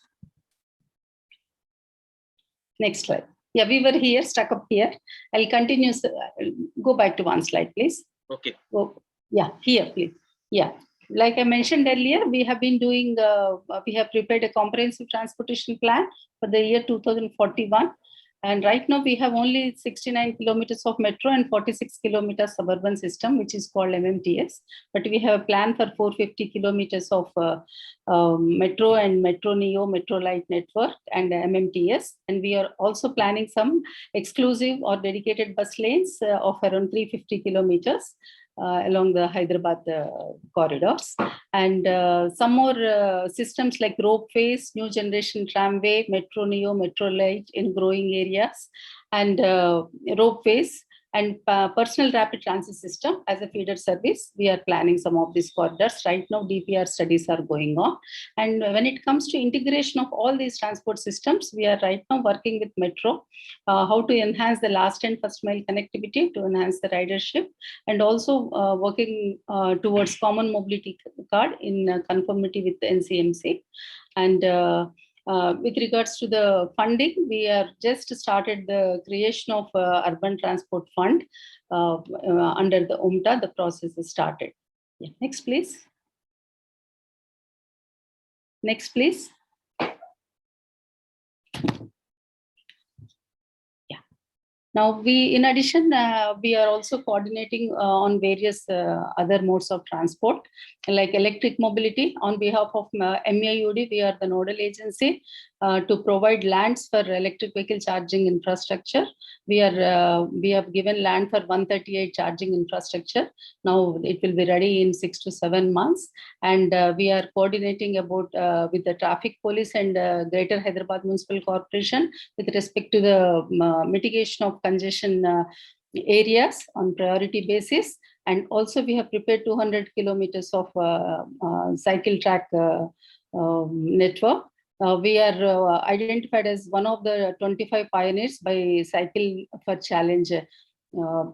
Next slide. Yeah, we were here, stuck up here. I'll continue. Go back to 1 slide, please. Okay. Oh, yeah, here, please. Yeah, like I mentioned earlier, we have been doing, we have prepared a comprehensive transportation plan for the year 2041. And right now we have only 69 kilometers of metro and 46 kilometers suburban system, which is called MMTS. But we have a plan for 450 kilometers of metro and metro neo, metro light network and MMTS. And we are also planning some exclusive or dedicated bus lanes of around 350 kilometers. Along the Hyderabad corridors, and some more systems like ropeways, new generation tramway, metro neo, metro light in growing areas, and ropeways, And personal rapid transit system as a feeder service, we are planning some of these corridors. Right now, DPR studies are going on. And when it comes to integration of all these transport systems, we are right now working with Metro, how to enhance the last and first mile connectivity to enhance the ridership, and also working towards common mobility card in conformity with the NCMC. And with regards to the funding, we have just started the creation of Urban Transport Fund under the HUMTA. The process is started. Yeah. Next, please. Next, please. Now, in addition, we are also coordinating on various other modes of transport, like electric mobility. On behalf of MEIUD, we are the nodal agency to provide lands for electric vehicle charging infrastructure. We have given land for 138 charging infrastructure. Now it will be ready in 6 to 7 months. And we are coordinating about with the traffic police and Greater Hyderabad Municipal Corporation with respect to the mitigation of congestion areas on priority basis. And also we have prepared 200 kilometers of cycle track network. We are identified as one of the 25 pioneers by Cycle for Challenge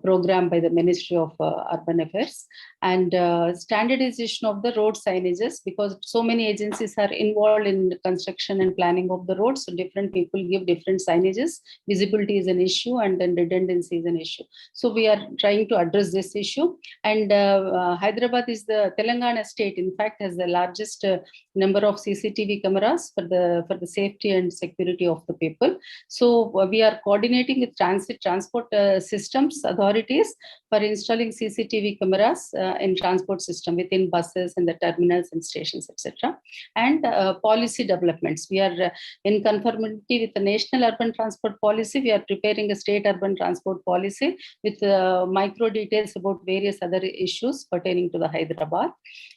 program by the Ministry of Urban Affairs, and standardization of the road signages, because so many agencies are involved in construction and planning of the roads. So different people give different signages. Visibility is an issue, and then redundancy is an issue. So we are trying to address this issue. And Hyderabad is the Telangana state, in fact, has the largest number of CCTV cameras for the safety and security of the people. So we are coordinating with transport systems authorities for installing CCTV cameras in transport system within buses and the terminals and stations, etc. And policy developments. We are in conformity with the National Urban Transport Policy. We are preparing a state urban transport policy with micro details about various other issues pertaining to the Hyderabad.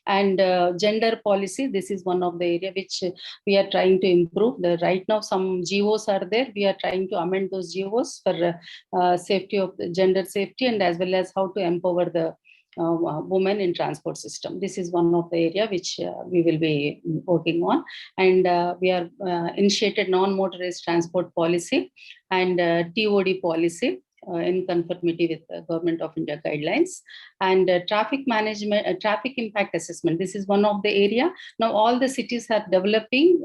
And gender policy. This is one of the area which we are trying to improve. Right now, some GOs are there. We are trying to amend those GOs for safety of the gender safety, and as well as how to empower the women in transport system. This is one of the area which we will be working on. And we are initiated non-motorized transport policy and TOD policy in conformity with the Government of India guidelines, and traffic management, traffic impact assessment. This is one of the area. Now all the cities are developing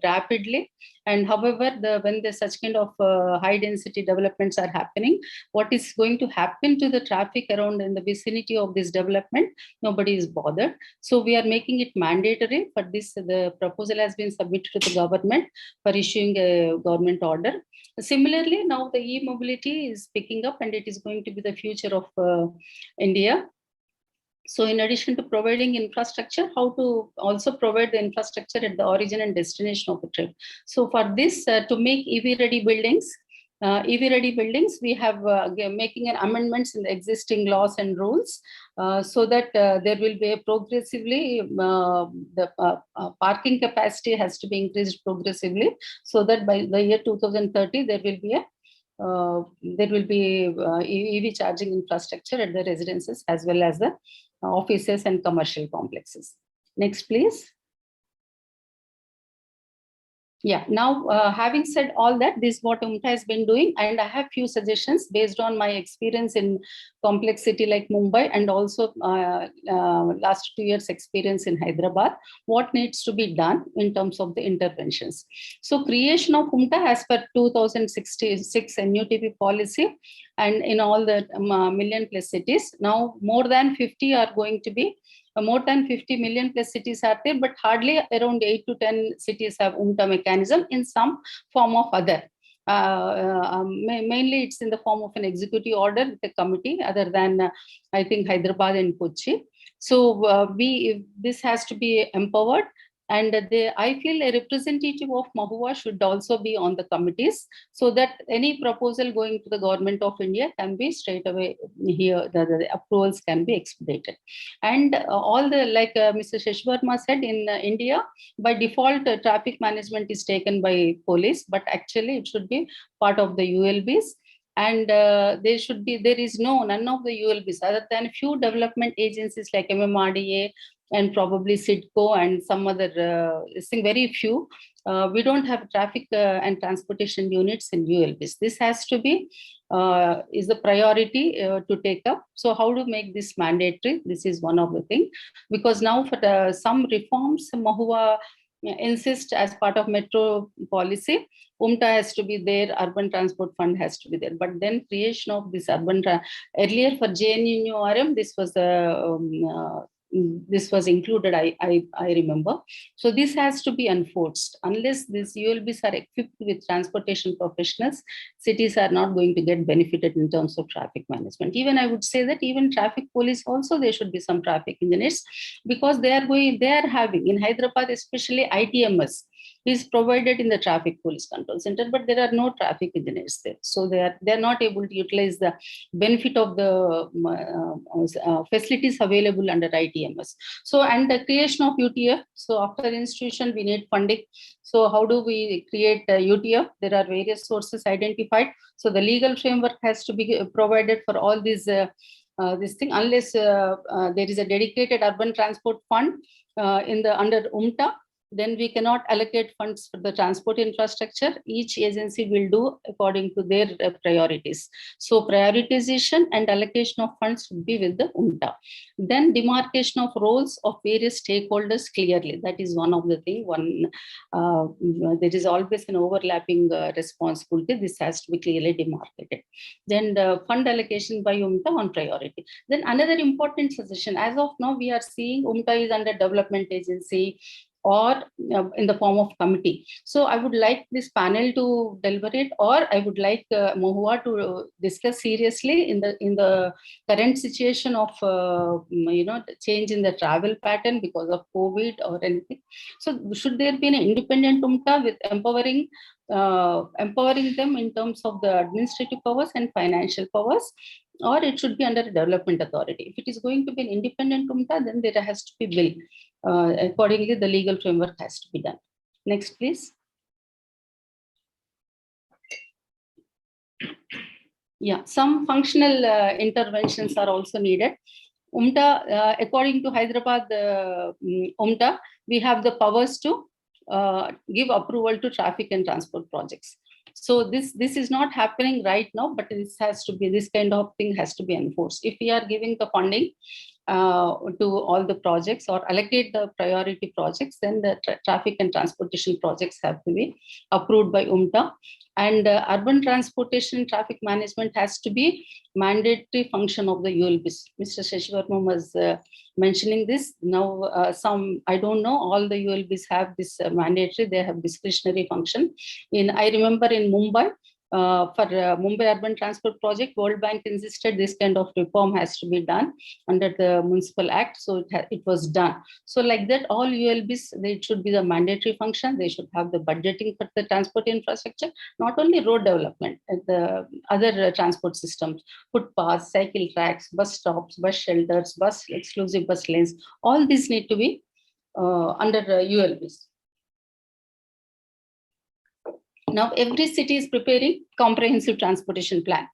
rapidly, and however, when there's such kind of high density developments are happening, what is going to happen to the traffic around in the vicinity of this development? Nobody is bothered. So we are making it mandatory for this. The proposal has been submitted to the government for issuing a government order. Similarly, now the e-mobility is picking up, and it is going to be the future of India. So in addition to providing infrastructure, how to also provide the infrastructure at the origin and destination of the trip. So for this, to make EV-ready buildings, we have making an amendments in the existing laws and rules so that there will be a progressively, the parking capacity has to be increased progressively, so that by the year 2030, there will be EV charging infrastructure at the residences as well as the offices and commercial complexes. Next, please. Yeah, now having said all that, this is what HUMTA has been doing, and I have few suggestions based on my experience in complex city like Mumbai, and also last 2 years experience in Hyderabad, what needs to be done in terms of the interventions. So creation of HUMTA as per 2066 NUTP policy, and in all the million plus cities, now more than 50 are going to be more than 50 million plus cities are there, but hardly around 8 to 10 cities have HUMTA mechanism in some form of other. Mainly it's in the form of an executive order with a committee, other than I think Hyderabad and Kochi. So this has to be empowered, and I feel a representative of Mahua should also be on the committees, so that any proposal going to the Government of India can be straight away here, the approvals can be expedited. And all the, like Mr. Sheshwarma said, in India, by default, traffic management is taken by police, but actually it should be part of the ULBs. And there is none of the ULBs other than few development agencies like MMRDA and probably SIDCO and some other, very few. We don't have traffic and transportation units in ULBs. This has to be, is the priority to take up. So how to make this mandatory? This is one of the things, because now for some reforms, MoHUA insist as part of metro policy, HUMTA has to be there, urban transport fund has to be there. But then creation of this earlier for JNURM, this was included, I remember. So this has to be enforced. Unless these ULBs are equipped with transportation professionals, cities are not going to get benefited in terms of traffic management. Even I would say that even traffic police also, there should be some traffic engineers, because they are having in Hyderabad, especially ITMS is provided in the traffic police control center, but there are no traffic engineers there. So they are not able to utilize the benefit of the facilities available under ITMS. So, and the creation of UTF. So after institution, we need funding. So how do we create UTF? There are various sources identified. So the legal framework has to be provided for all these this thing, unless there is a dedicated urban transport fund under HUMTA, then we cannot allocate funds for the transport infrastructure. Each agency will do according to their priorities. So prioritization and allocation of funds would be with the HUMTA. Then demarcation of roles of various stakeholders clearly. That is one of the things. There is always an overlapping responsibility. This has to be clearly demarcated. Then the fund allocation by HUMTA on priority. Then another important suggestion, as of now, we are seeing HUMTA is under development agency, or in the form of committee. So I would like this panel to deliberate, or I would like MoHUA to discuss seriously in the current situation of change in the travel pattern because of COVID or anything. So should there be an independent HUMTA with empowering them in terms of the administrative powers and financial powers, or it should be under a development authority? If it is going to be an independent HUMTA, then there has to be bill. Accordingly, the legal framework has to be done. Next, please. Yeah, some functional interventions are also needed. HUMTA, according to Hyderabad HUMTA, we have the powers to give approval to traffic and transport projects. So this is not happening right now, but this has to be, this kind of thing has to be enforced. If we are giving the funding to all the projects or allocate the priority projects, then the traffic and transportation projects have to be approved by HUMTA. And urban transportation traffic management has to be mandatory function of the ULBs. Mr. Shashivarma was mentioning this. Now, I don't know, all the ULBs have this mandatory, they have discretionary function. I remember in Mumbai, for Mumbai Urban Transport Project, World Bank insisted this kind of reform has to be done under the Municipal Act. So it was done. So like that, all ULBs, they should be the mandatory function. They should have the budgeting for the transport infrastructure, not only road development, the other transport systems, footpaths, cycle tracks, bus stops, bus shelters, exclusive bus lanes. All these need to be under ULBs. Now, every city is preparing comprehensive transportation plan.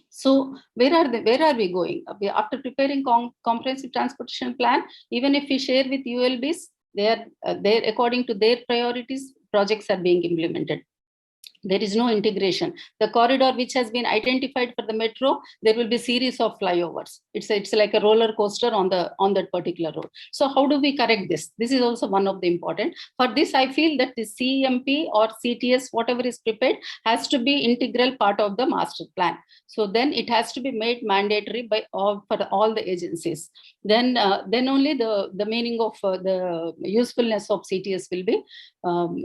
So where are we going? After preparing comprehensive transportation plan, even if we share with ULBs, they according to their priorities, projects are being implemented. There is no integration. The corridor which has been identified for the metro, there will be series of flyovers. It's like a roller coaster on that particular road. So how do we correct this? This is also one of the important. For this, I feel that the CMP or CTS, whatever is prepared, has to be integral part of the master plan. So then it has to be made mandatory for all the agencies. Then only the meaning of the usefulness of CTS will be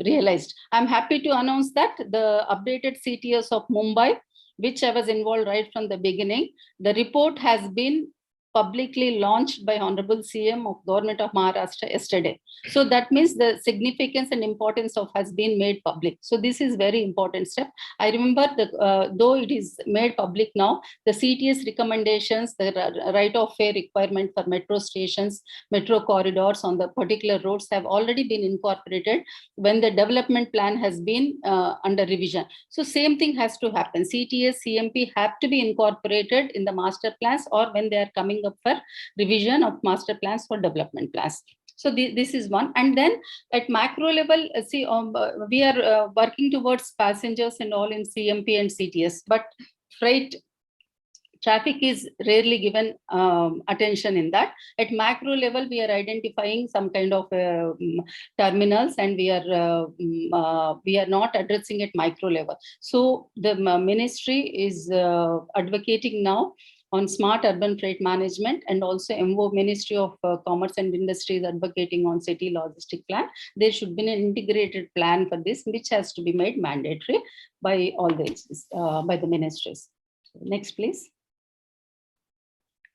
realized. I'm happy to announce that the updated CTS of Mumbai, which I was involved right from the beginning, the report has been publicly launched by Honorable CM of Government of Maharashtra yesterday. So that means the significance and importance of has been made public. So this is very important step. I remember that though it is made public now, the CTS recommendations, the right of way requirement for metro stations, metro corridors on the particular roads have already been incorporated when the development plan has been under revision. So same thing has to happen. CTS, CMP have to be incorporated in the master plans or when they are coming up for revision of master plans for development plans. So this is one. And then at macro level, we are working towards passengers and all in CMP and CTS, but freight traffic is rarely given attention in that. At macro level, we are identifying some kind of terminals, and we are not addressing at micro level. So the ministry is advocating now on smart urban freight management, and also MO Ministry of Commerce and Industry is advocating on city logistic plan. There should be an integrated plan for this, which has to be made mandatory by all by the ministries. Next, please.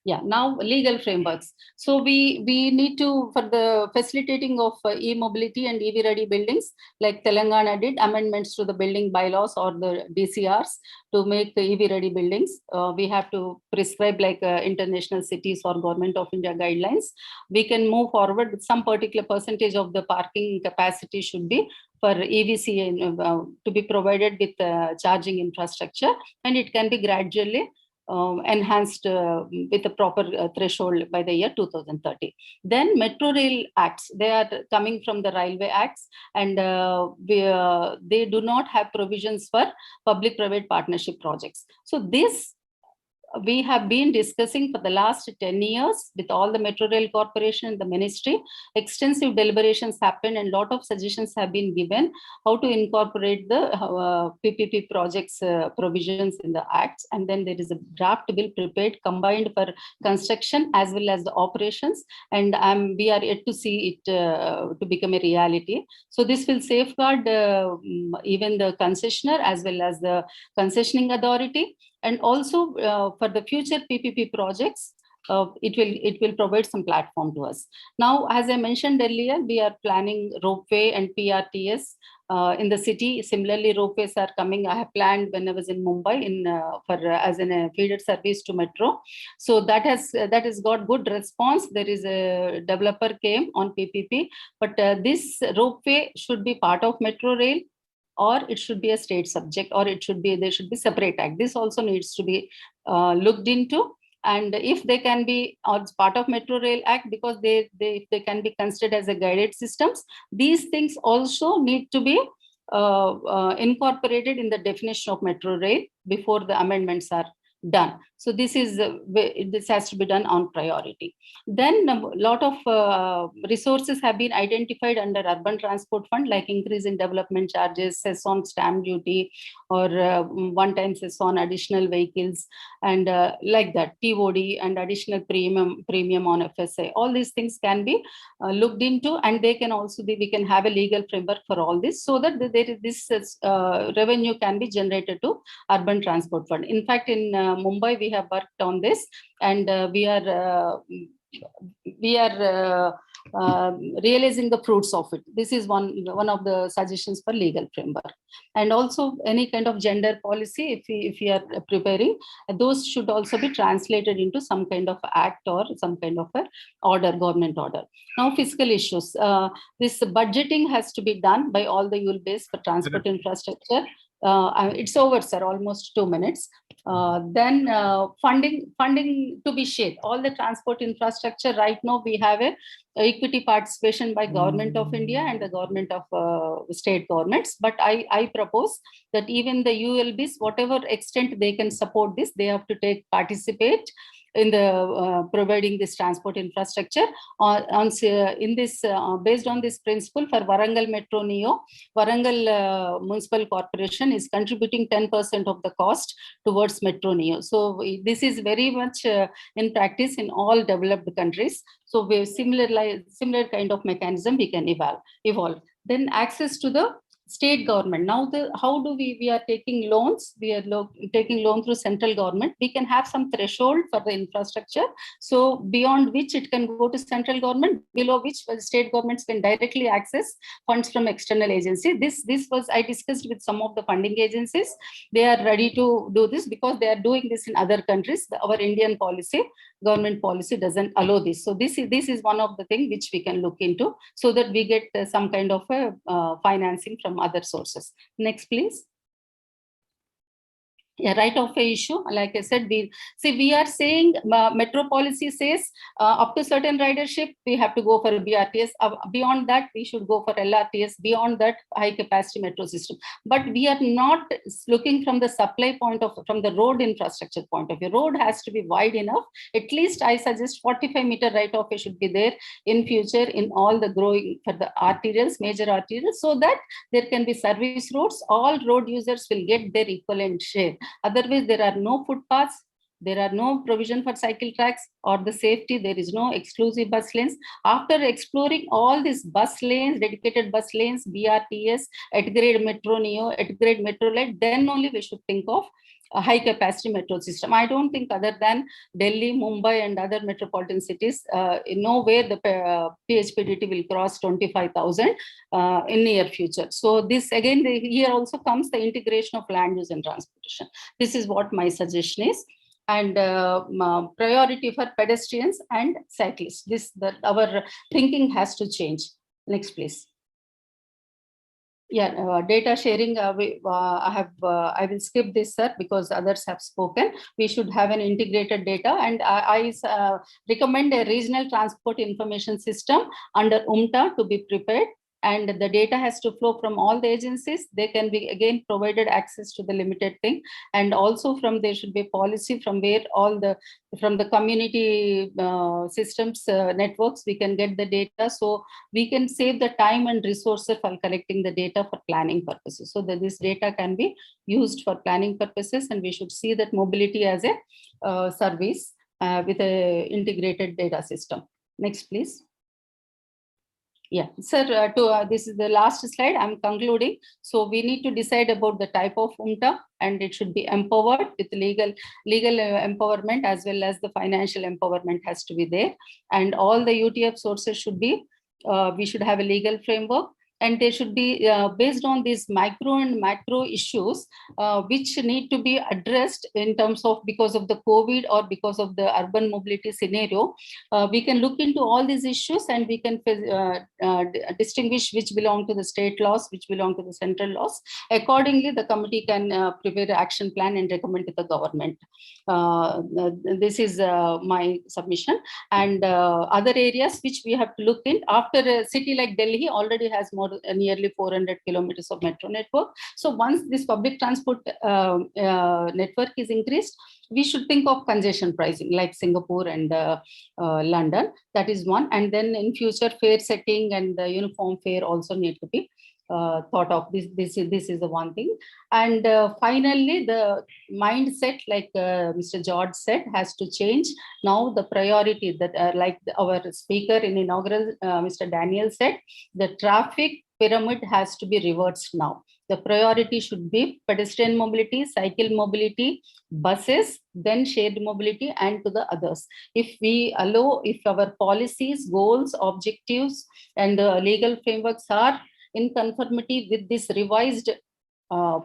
Yeah, now legal frameworks. So we need to, for the facilitating of e-mobility and EV ready buildings, like Telangana did amendments to the building bylaws or the DCRs to make the EV ready buildings. We have to prescribe like international cities or Government of India guidelines. We can move forward with some particular percentage of the parking capacity should be for EVC to be provided with charging infrastructure, and it can be gradually enhanced with a proper threshold by the year 2030. Then Metro Rail Acts, they are coming from the Railway Acts, and they do not have provisions for public-private partnership projects. So this we have been discussing for the last 10 years with all the Metro Rail Corporation and the ministry. Extensive deliberations happened and a lot of suggestions have been given how to incorporate the PPP projects provisions in the acts. And then there is a draft bill prepared combined for construction as well as the operations. And we are yet to see it to become a reality. So this will safeguard even the concessioner as well as the concessioning authority. And also for the future PPP projects, it will provide some platform to us. Now, as I mentioned earlier, we are planning ropeway and PRTS in the city. Similarly, ropeways are coming. I have planned when I was in Mumbai as a feeder service to metro. So that has got good response. There is a developer came on PPP, but this ropeway should be part of metro rail, or it should be a state subject, or there should be separate act. This also needs to be looked into. And if they can be as part of Metro Rail Act, because they can be considered as a guided systems, these things also need to be incorporated in the definition of Metro Rail before the amendments are done. So this has to be done on priority. Then a lot of resources have been identified under Urban Transport Fund, like increase in development charges, cess on stamp duty, or one-time cess on additional vehicles, and like that, TOD and additional premium on FSA. All these things can be looked into, and they can also be, we can have a legal framework for all this, so that this revenue can be generated to Urban Transport Fund. In fact, in Mumbai, we have worked on this, and we are realizing the fruits of it. This is one of the suggestions for legal framework. And also any kind of gender policy, if we are preparing, those should also be translated into some kind of act or some kind of a government order. Now, fiscal issues. This budgeting has to be done by all the UL base for transport infrastructure. It's over, sir, almost 2 minutes. Then funding to be shared. All the transport infrastructure right now, we have a equity participation by Government of India and the government of state governments. But I propose that even the ULBs, whatever extent they can support this, they have to participate in the providing this transport infrastructure based on this principle. For Warangal Metro Neo, Warangal Municipal Corporation is contributing 10% of the cost towards Metro Neo. So this is very much in practice in all developed countries. So we similar kind of mechanism we can evolve. Then access to the state government. Now, how do we are taking loans? We are taking loan through central government. We can have some threshold for the infrastructure. So beyond which it can go to central government, below which state governments can directly access funds from external agency. This was I discussed with some of the funding agencies. They are ready to do this because they are doing this in other countries. Our Indian policy, government policy doesn't allow this. So this is one of the things which we can look into so that we get some kind of financing from other sources. Next, please. Yeah, right of issue. Like I said, we are saying metro policy says up to certain ridership, we have to go for a BRTS. Beyond that, we should go for LRTS. Beyond that, high capacity metro system. But we are not looking from the supply point of, from the road infrastructure point of view. Road has to be wide enough. At least I suggest 45-meter right of way should be there in future in all the growing for the arterials, major arterials, so that there can be service roads. All road users will get their equivalent share. Otherwise, there are no footpaths, there are no provision for cycle tracks or the safety, there is no exclusive bus lanes. After exploring all these bus lanes, dedicated bus lanes, BRTS, at-grade Metro Neo, at-grade Metro Light, then only we should think of a high capacity metro system. I don't think other than Delhi, Mumbai and other metropolitan cities, nowhere the PHPDT will cross 25,000 in near future. So this again, here also comes the integration of land use and transportation. This is what my suggestion is. And priority for pedestrians and cyclists. Our thinking has to change. Next, please. Yeah, data sharing, I will skip this, sir, because others have spoken. We should have an integrated data, and I recommend a regional transport information system under HUMTA to be prepared. And the data has to flow from all the agencies. They can be again provided access to the limited thing. And also there should be policy from where from the community systems, networks, we can get the data. So we can save the time and resources for collecting the data for planning purposes. So that this data can be used for planning purposes. And we should see that mobility as a service with a integrated data system. Next, please. Yeah, sir, this is the last slide. I'm concluding. So we need to decide about the type of HUMTA, and it should be empowered with legal empowerment as well as the financial empowerment has to be there. And all the UTF sources should be, we should have a legal framework. And they should be based on these micro and macro issues, which need to be addressed in terms of because of the COVID or because of the urban mobility scenario. We can look into all these issues and we can distinguish which belong to the state laws, which belong to the central laws. Accordingly, the committee can prepare an action plan and recommend to the government. This is my submission. And other areas which we have to look in, after a city like Delhi already has nearly 400 kilometers of metro network. So once this public transport network is increased, we should think of congestion pricing like Singapore and London. That is one. And then in future, fare setting and the uniform fare also need to be thought of. This is the one thing. And finally, the mindset, like Mr. George said, has to change. Now the priority that like our speaker in inaugural, Mr. Daniel said, the traffic pyramid has to be reversed now. The priority should be pedestrian mobility, cycle mobility, buses, then shared mobility, and to the others. If we allow, if our policies, goals, objectives, and legal frameworks are in conformity with this revised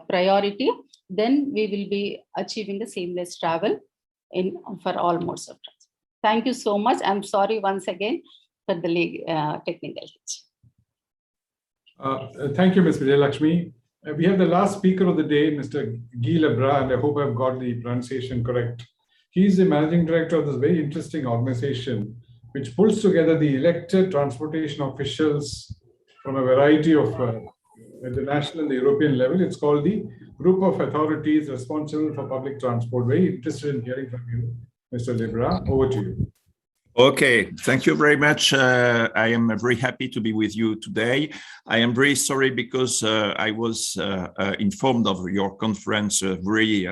priority, then we will be achieving the seamless travel for all modes of transport. Thank you so much. I'm sorry once again for the technical glitch. Thank you, Ms. Vijayalakshmi. We have the last speaker of the day, Mr. Guy Lebras, and I hope I've got the pronunciation correct. He's the managing director of this very interesting organization, which pulls together the elected transportation officials from a variety of at the national and the European level. It's called the Group of Authorities Responsible for Public Transport. Very interested in hearing from you, Mr. Lebras. Over to you. Okay, thank you very much. I am very happy to be with you today. I am very sorry because I was informed of your conference very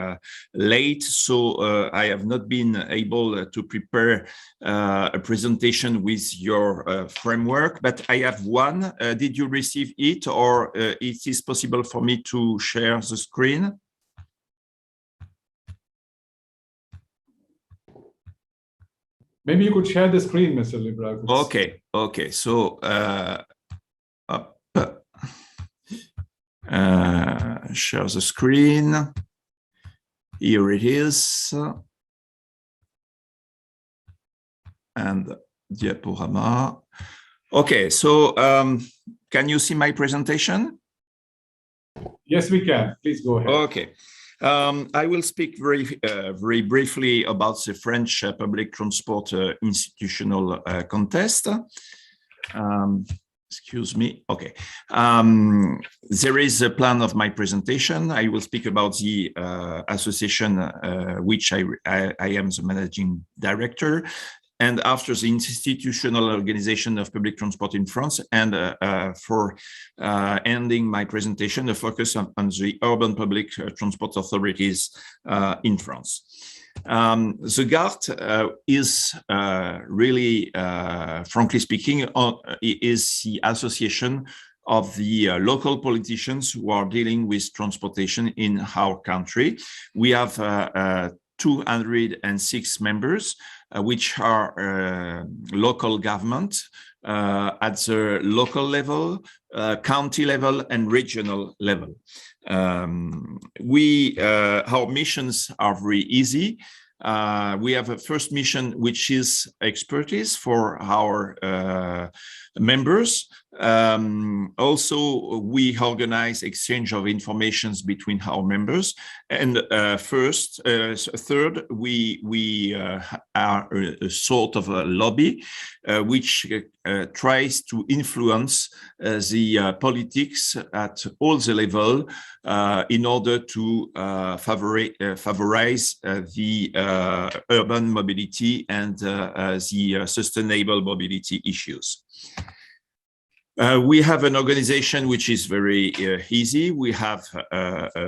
late, so I have not been able to prepare a presentation with your framework, but I have one. Did you receive it, or it is possible for me to share the screen? Maybe you could share the screen, Mr. Libra. Okay. So share the screen. Here it is. And diaporama. Okay, so can you see my presentation? Yes, we can. Please go ahead. Okay. I will speak very briefly about the French public transport institutional contest. Excuse me. Okay. There is a plan of my presentation. I will speak about the association which I am the managing director. And after the institutional organization of public transport in France, and for ending my presentation, a focus on the urban public transport authorities in France. The GART is really, frankly speaking, is the association of the local politicians who are dealing with transportation in our country. We have 206 members, which are local government at the local level, county level, and regional level. Our missions are very easy. We have a first mission, which is expertise for our members. Also, we organize exchange of informations between our members. And third, we are a sort of a lobby, which tries to influence the politics at all the level in order to favorize the urban mobility and the sustainable mobility issues. We have an organization which is very easy. We have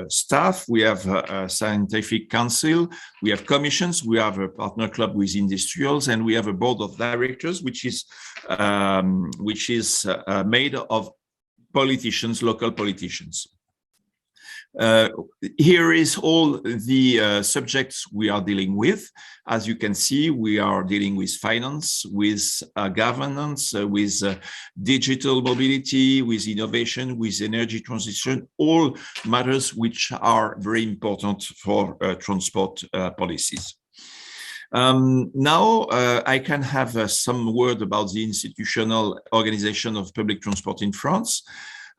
staff, we have a scientific council, we have commissions, we have a partner club with industrials, and we have a board of directors, which is made of politicians, local politicians. Here is all the subjects we are dealing with. As you can see, we are dealing with finance, with governance, with digital mobility, with innovation, with energy transition, all matters which are very important for transport policies. Now I can have some word about the institutional organization of public transport in France.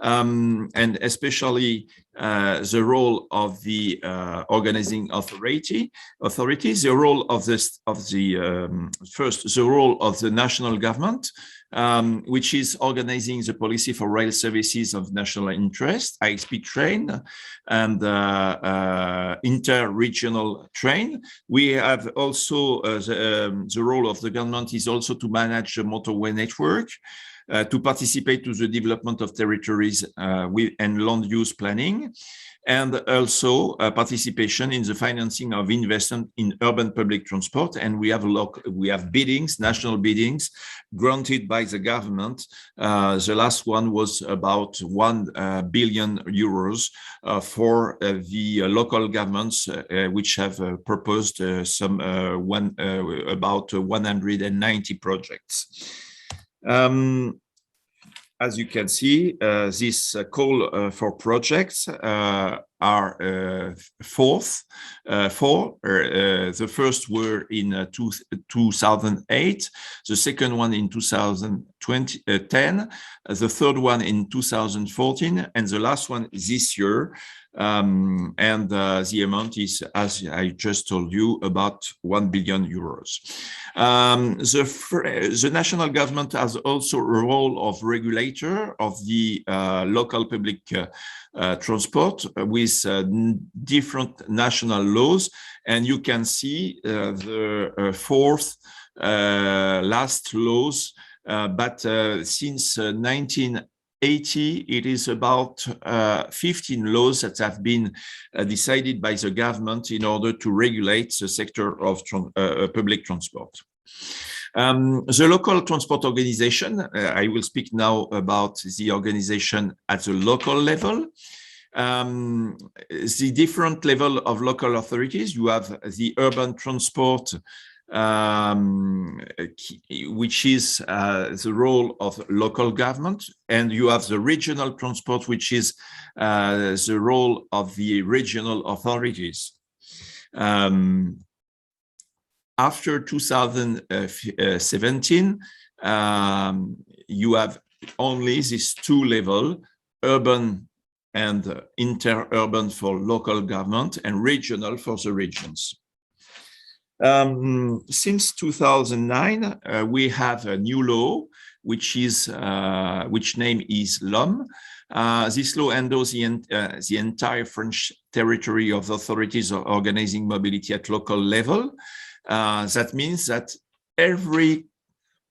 And especially the role of the organizing authorities, the role of the role of the national government, which is organizing the policy for rail services of national interest, high-speed train, and inter-regional train. We have also the role of the government is also to manage the motorway network, to participate to the development of territories and land use planning, and also participation in the financing of investment in urban public transport. And we have biddings, national biddings, granted by the government. The last one was about 1 billion euros for the local governments, which have proposed about 190 projects. As you can see, this call for projects are four. The first were in 2008, the second one in 2010, the third one in 2014, and the last one this year. The amount is, as I just told you, about 1 billion euros. The national government has also a role of regulator of the local public transport with different national laws, and you can see the fourth last laws, but since 1980, it is about 15 laws that have been decided by the government in order to regulate the sector of public transport. The local transport organization, I will speak now about the organization at the local level. The different level of local authorities, you have the urban transport, which is the role of local government, and you have the regional transport, which is the role of the regional authorities. After 2017, you have only these two levels, urban and inter-urban for local government and regional for the regions. Since 2009, we have a new law, which name is LOM. This law handles the entire French territory of authorities organizing mobility at local level. That means that every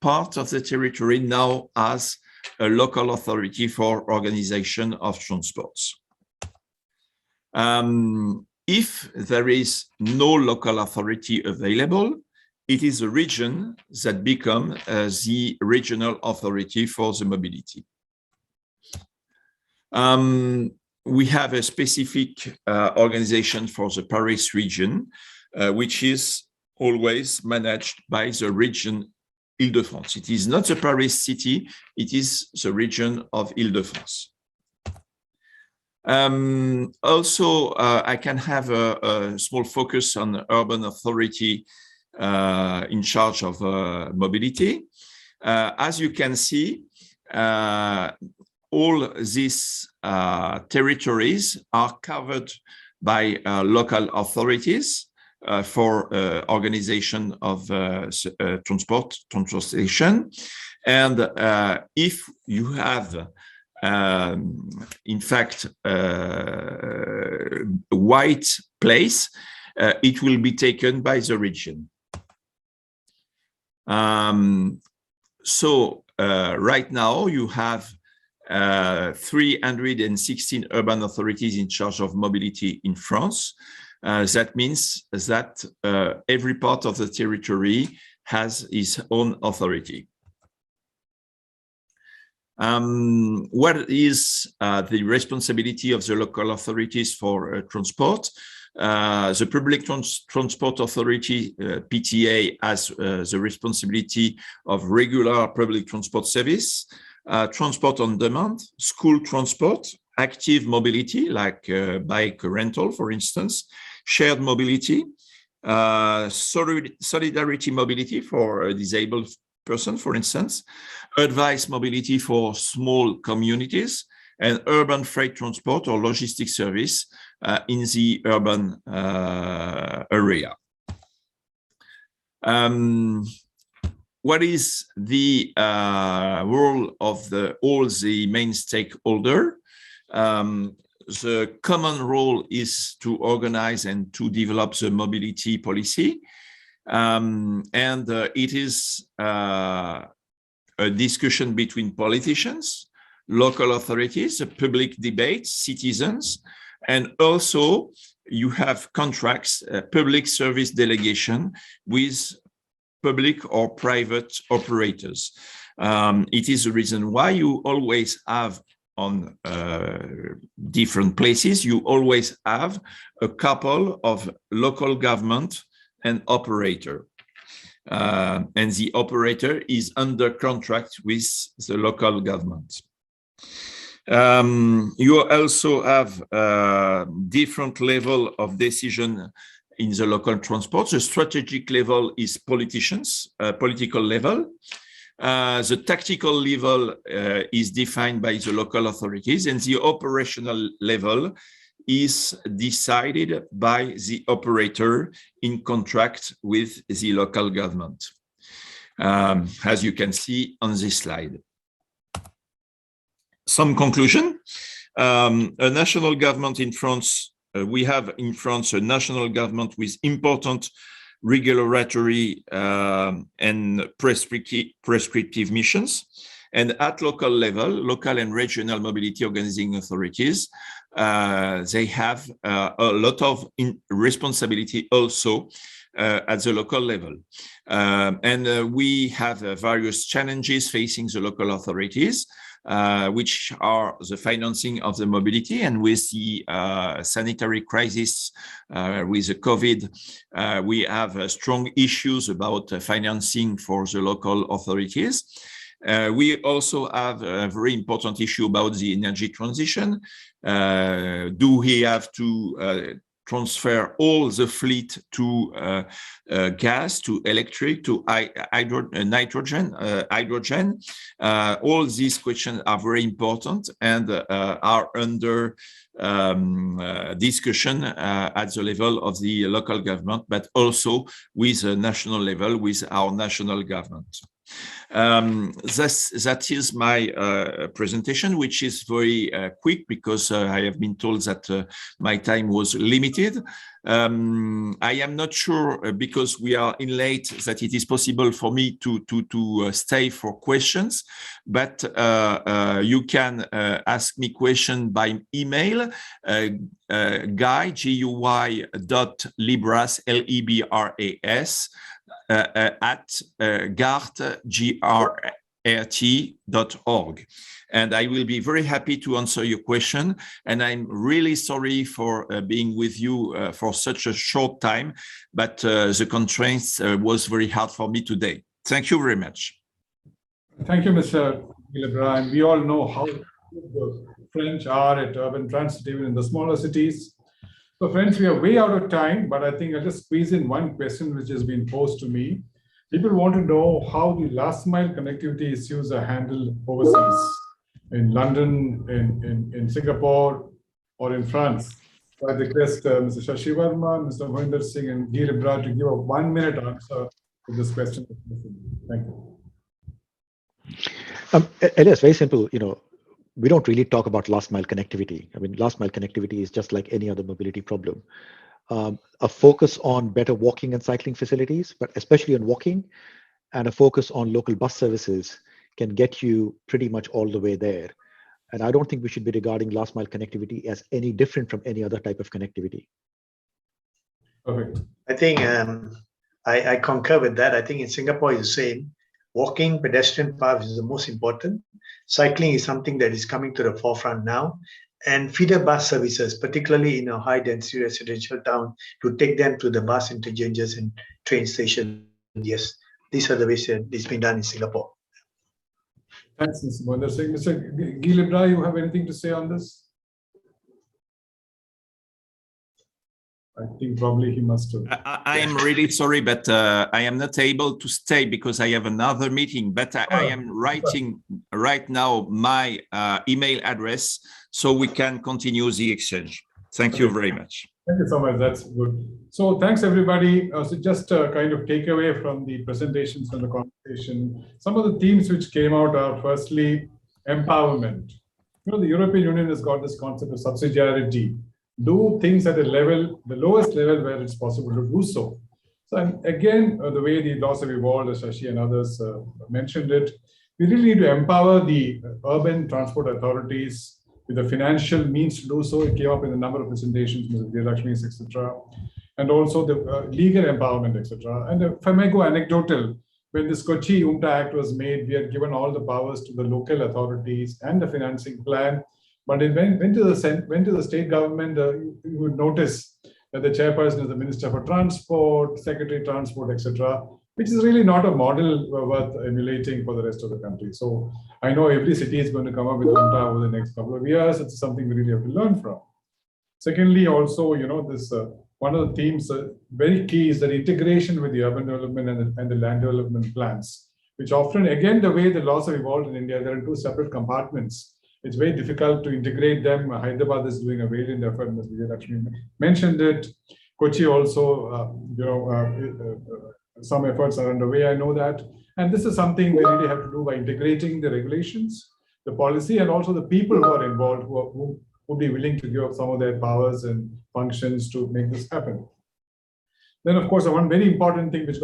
part of the territory now has a local authority for organization of transports. If there is no local authority available, it is a region that becomes the regional authority for the mobility. We have a specific organization for the Paris region, which is always managed by the region Île-de-France. It is not the Paris city, it is the region of Île-de-France. Also, I can have a small focus on urban authority in charge of mobility. As you can see, all these territories are covered by local authorities for organization of transportation. And if you have, in fact, a white place, it will be taken by the region. So right now you have 316 urban authorities in charge of mobility in France. That means that every part of the territory has its own authority. What is the responsibility of the local authorities for transport? The Public Transport Authority, PTA, has the responsibility of regular public transport service, transport on demand, school transport, active mobility, like bike rental, for instance, shared mobility, solidarity mobility for a disabled person, for instance, advice mobility for small communities, and urban freight transport or logistics service in the urban area. What is the role of all the main stakeholders? The common role is to organize and to develop the mobility policy. It is a discussion between politicians, local authorities, a public debate, citizens, and also you have contracts, public service delegation with public or private operators. It is the reason why you always have on different places, you always have a couple of local government and operator. And the operator is under contract with the local government. You also have different level of decision in the local transport. The strategic level is politicians, political level. The tactical level is defined by the local authorities, and the operational level is decided by the operator in contract with the local government, as you can see on this slide. Some conclusion. A national government in France, we have in France a national government with important regulatory and prescriptive missions. And at local level, local and regional mobility organizing authorities, they have a lot of responsibility also at the local level. We have various challenges facing the local authorities, which are the financing of the mobility. And with the sanitary crisis, with the COVID, we have strong issues about financing for the local authorities. We also have a very important issue about the energy transition. Do we have to transfer all the fleet to gas, to electric, to nitrogen, hydrogen? All these questions are very important and are under discussion at the level of the local government, but also with the national level, with our national government. That is my presentation, which is very quick because I have been told that my time was limited. I am not sure because we are in late that it is possible for me to stay for questions, but you can ask me question by email, guy, guy.libras, L-E-B-R-A-S, at grt.org. And I will be very happy to answer your question. And I'm really sorry for being with you for such a short time, but the constraints was very hard for me today. Thank you very much. Thank you, Mr. Gilebra. We all know how the French are at urban transit, even in the smaller cities. So friends, we are way out of time, but I think I'll just squeeze in one question which has been posed to me. People want to know how the last mile connectivity issues are handled overseas, in London, in Singapore, or in France. So I request Mr. Shashi Verma, Mr. Mohinder Singh, and Gilebra to give a 1-minute answer to this question. Thank you. Elias, very simple, we don't really talk about last mile connectivity. I mean, last mile connectivity is just like any other mobility problem. A focus on better walking and cycling facilities, but especially on walking, and a focus on local bus services can get you pretty much all the way there. And I don't think we should be regarding last mile connectivity as any different from any other type of connectivity. Perfect. I think I concur with that. I think in Singapore it's the same. Walking, pedestrian paths is the most important. Cycling is something that is coming to the forefront now. And feeder bus services, particularly in a high density residential town, to take them to the bus interchanges and train stations. Yes, these are the ways that it's been done in Singapore. Thanks, Mr. Mohinder Singh. Mr. Gilebra, you have anything to say on this? I think probably he must have. I am really sorry, but I am not able to stay because I have another meeting. But I am writing right now my email address so we can continue the exchange. Thank you very much. Thank you so much. That's good. So thanks, everybody. So just a kind of takeaway from the presentations from the conversation. Some of the themes which came out are firstly, empowerment. The European Union has got this concept of subsidiarity. Do things at a level, the lowest level where it's possible to do so. So and again, the way the laws have evolved, as Shashi and others mentioned it, we really need to empower the urban transport authorities with the financial means to do so. It came up in a number of presentations, Mr. Lakshmi's, etc. And also the legal empowerment, etc. And if I may go anecdotal, when this Kochi HUMTA Act was made, we had given all the powers to the local authorities and the financing plan. But it went to the state government, you would notice that the chairperson is the Minister for Transport, Secretary Transport, etc., which is really not a model worth emulating for the rest of the country. So I know every city is going to come up with HUMTA over the next couple of years. It's something we really have to learn from. Secondly, also, this one of the themes very key is the integration with the urban development and the land development plans, which often, again, the way the laws have evolved in India, there are 2 separate compartments. It's very difficult to integrate them. Hyderabad is doing a valiant effort, Ms. Vijayalakshmi mentioned it. Kochi also, some efforts are underway, I know that. And this is something we really have to do by integrating the regulations, the policy, and also the people who are involved, who would be willing to give up some of their powers and functions to make this happen. Then, of course, one very important thing which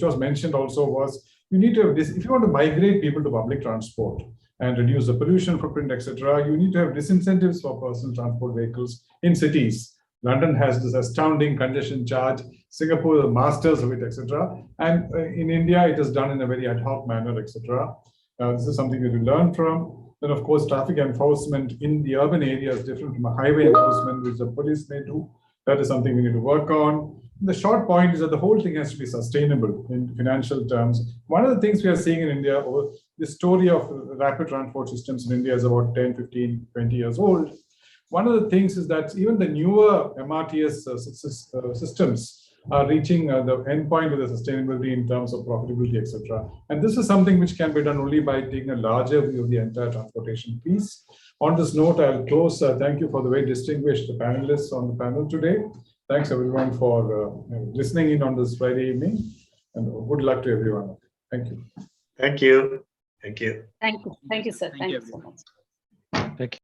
was mentioned also was you need to have this, if you want to migrate people to public transport and reduce the pollution footprint, etc., you need to have disincentives for personal transport vehicles in cities. London has this astounding congestion charge. Singapore, the masters of it, etc. And in India, it is done in a very ad hoc manner, etc. This is something that we learn from. Then, of course, traffic enforcement in the urban area is different from a highway enforcement, which the police may do. That is something we need to work on. The short point is that the whole thing has to be sustainable in financial terms. One of the things we are seeing in India, the story of rapid transport systems in India is about 10, 15, 20 years old. One of the things is that even the newer MRTS systems are reaching the end point of the sustainability in terms of profitability, etc. And this is something which can be done only by taking a larger view of the entire transportation piece. On this note, I'll close. Thank you for the very distinguished panelists on the panel today. Thanks everyone for listening in on this Friday evening, and good luck to everyone. Thank you. Thank you. Thank you. Thank you. Thank you, sir. Thank you so much. Thank you.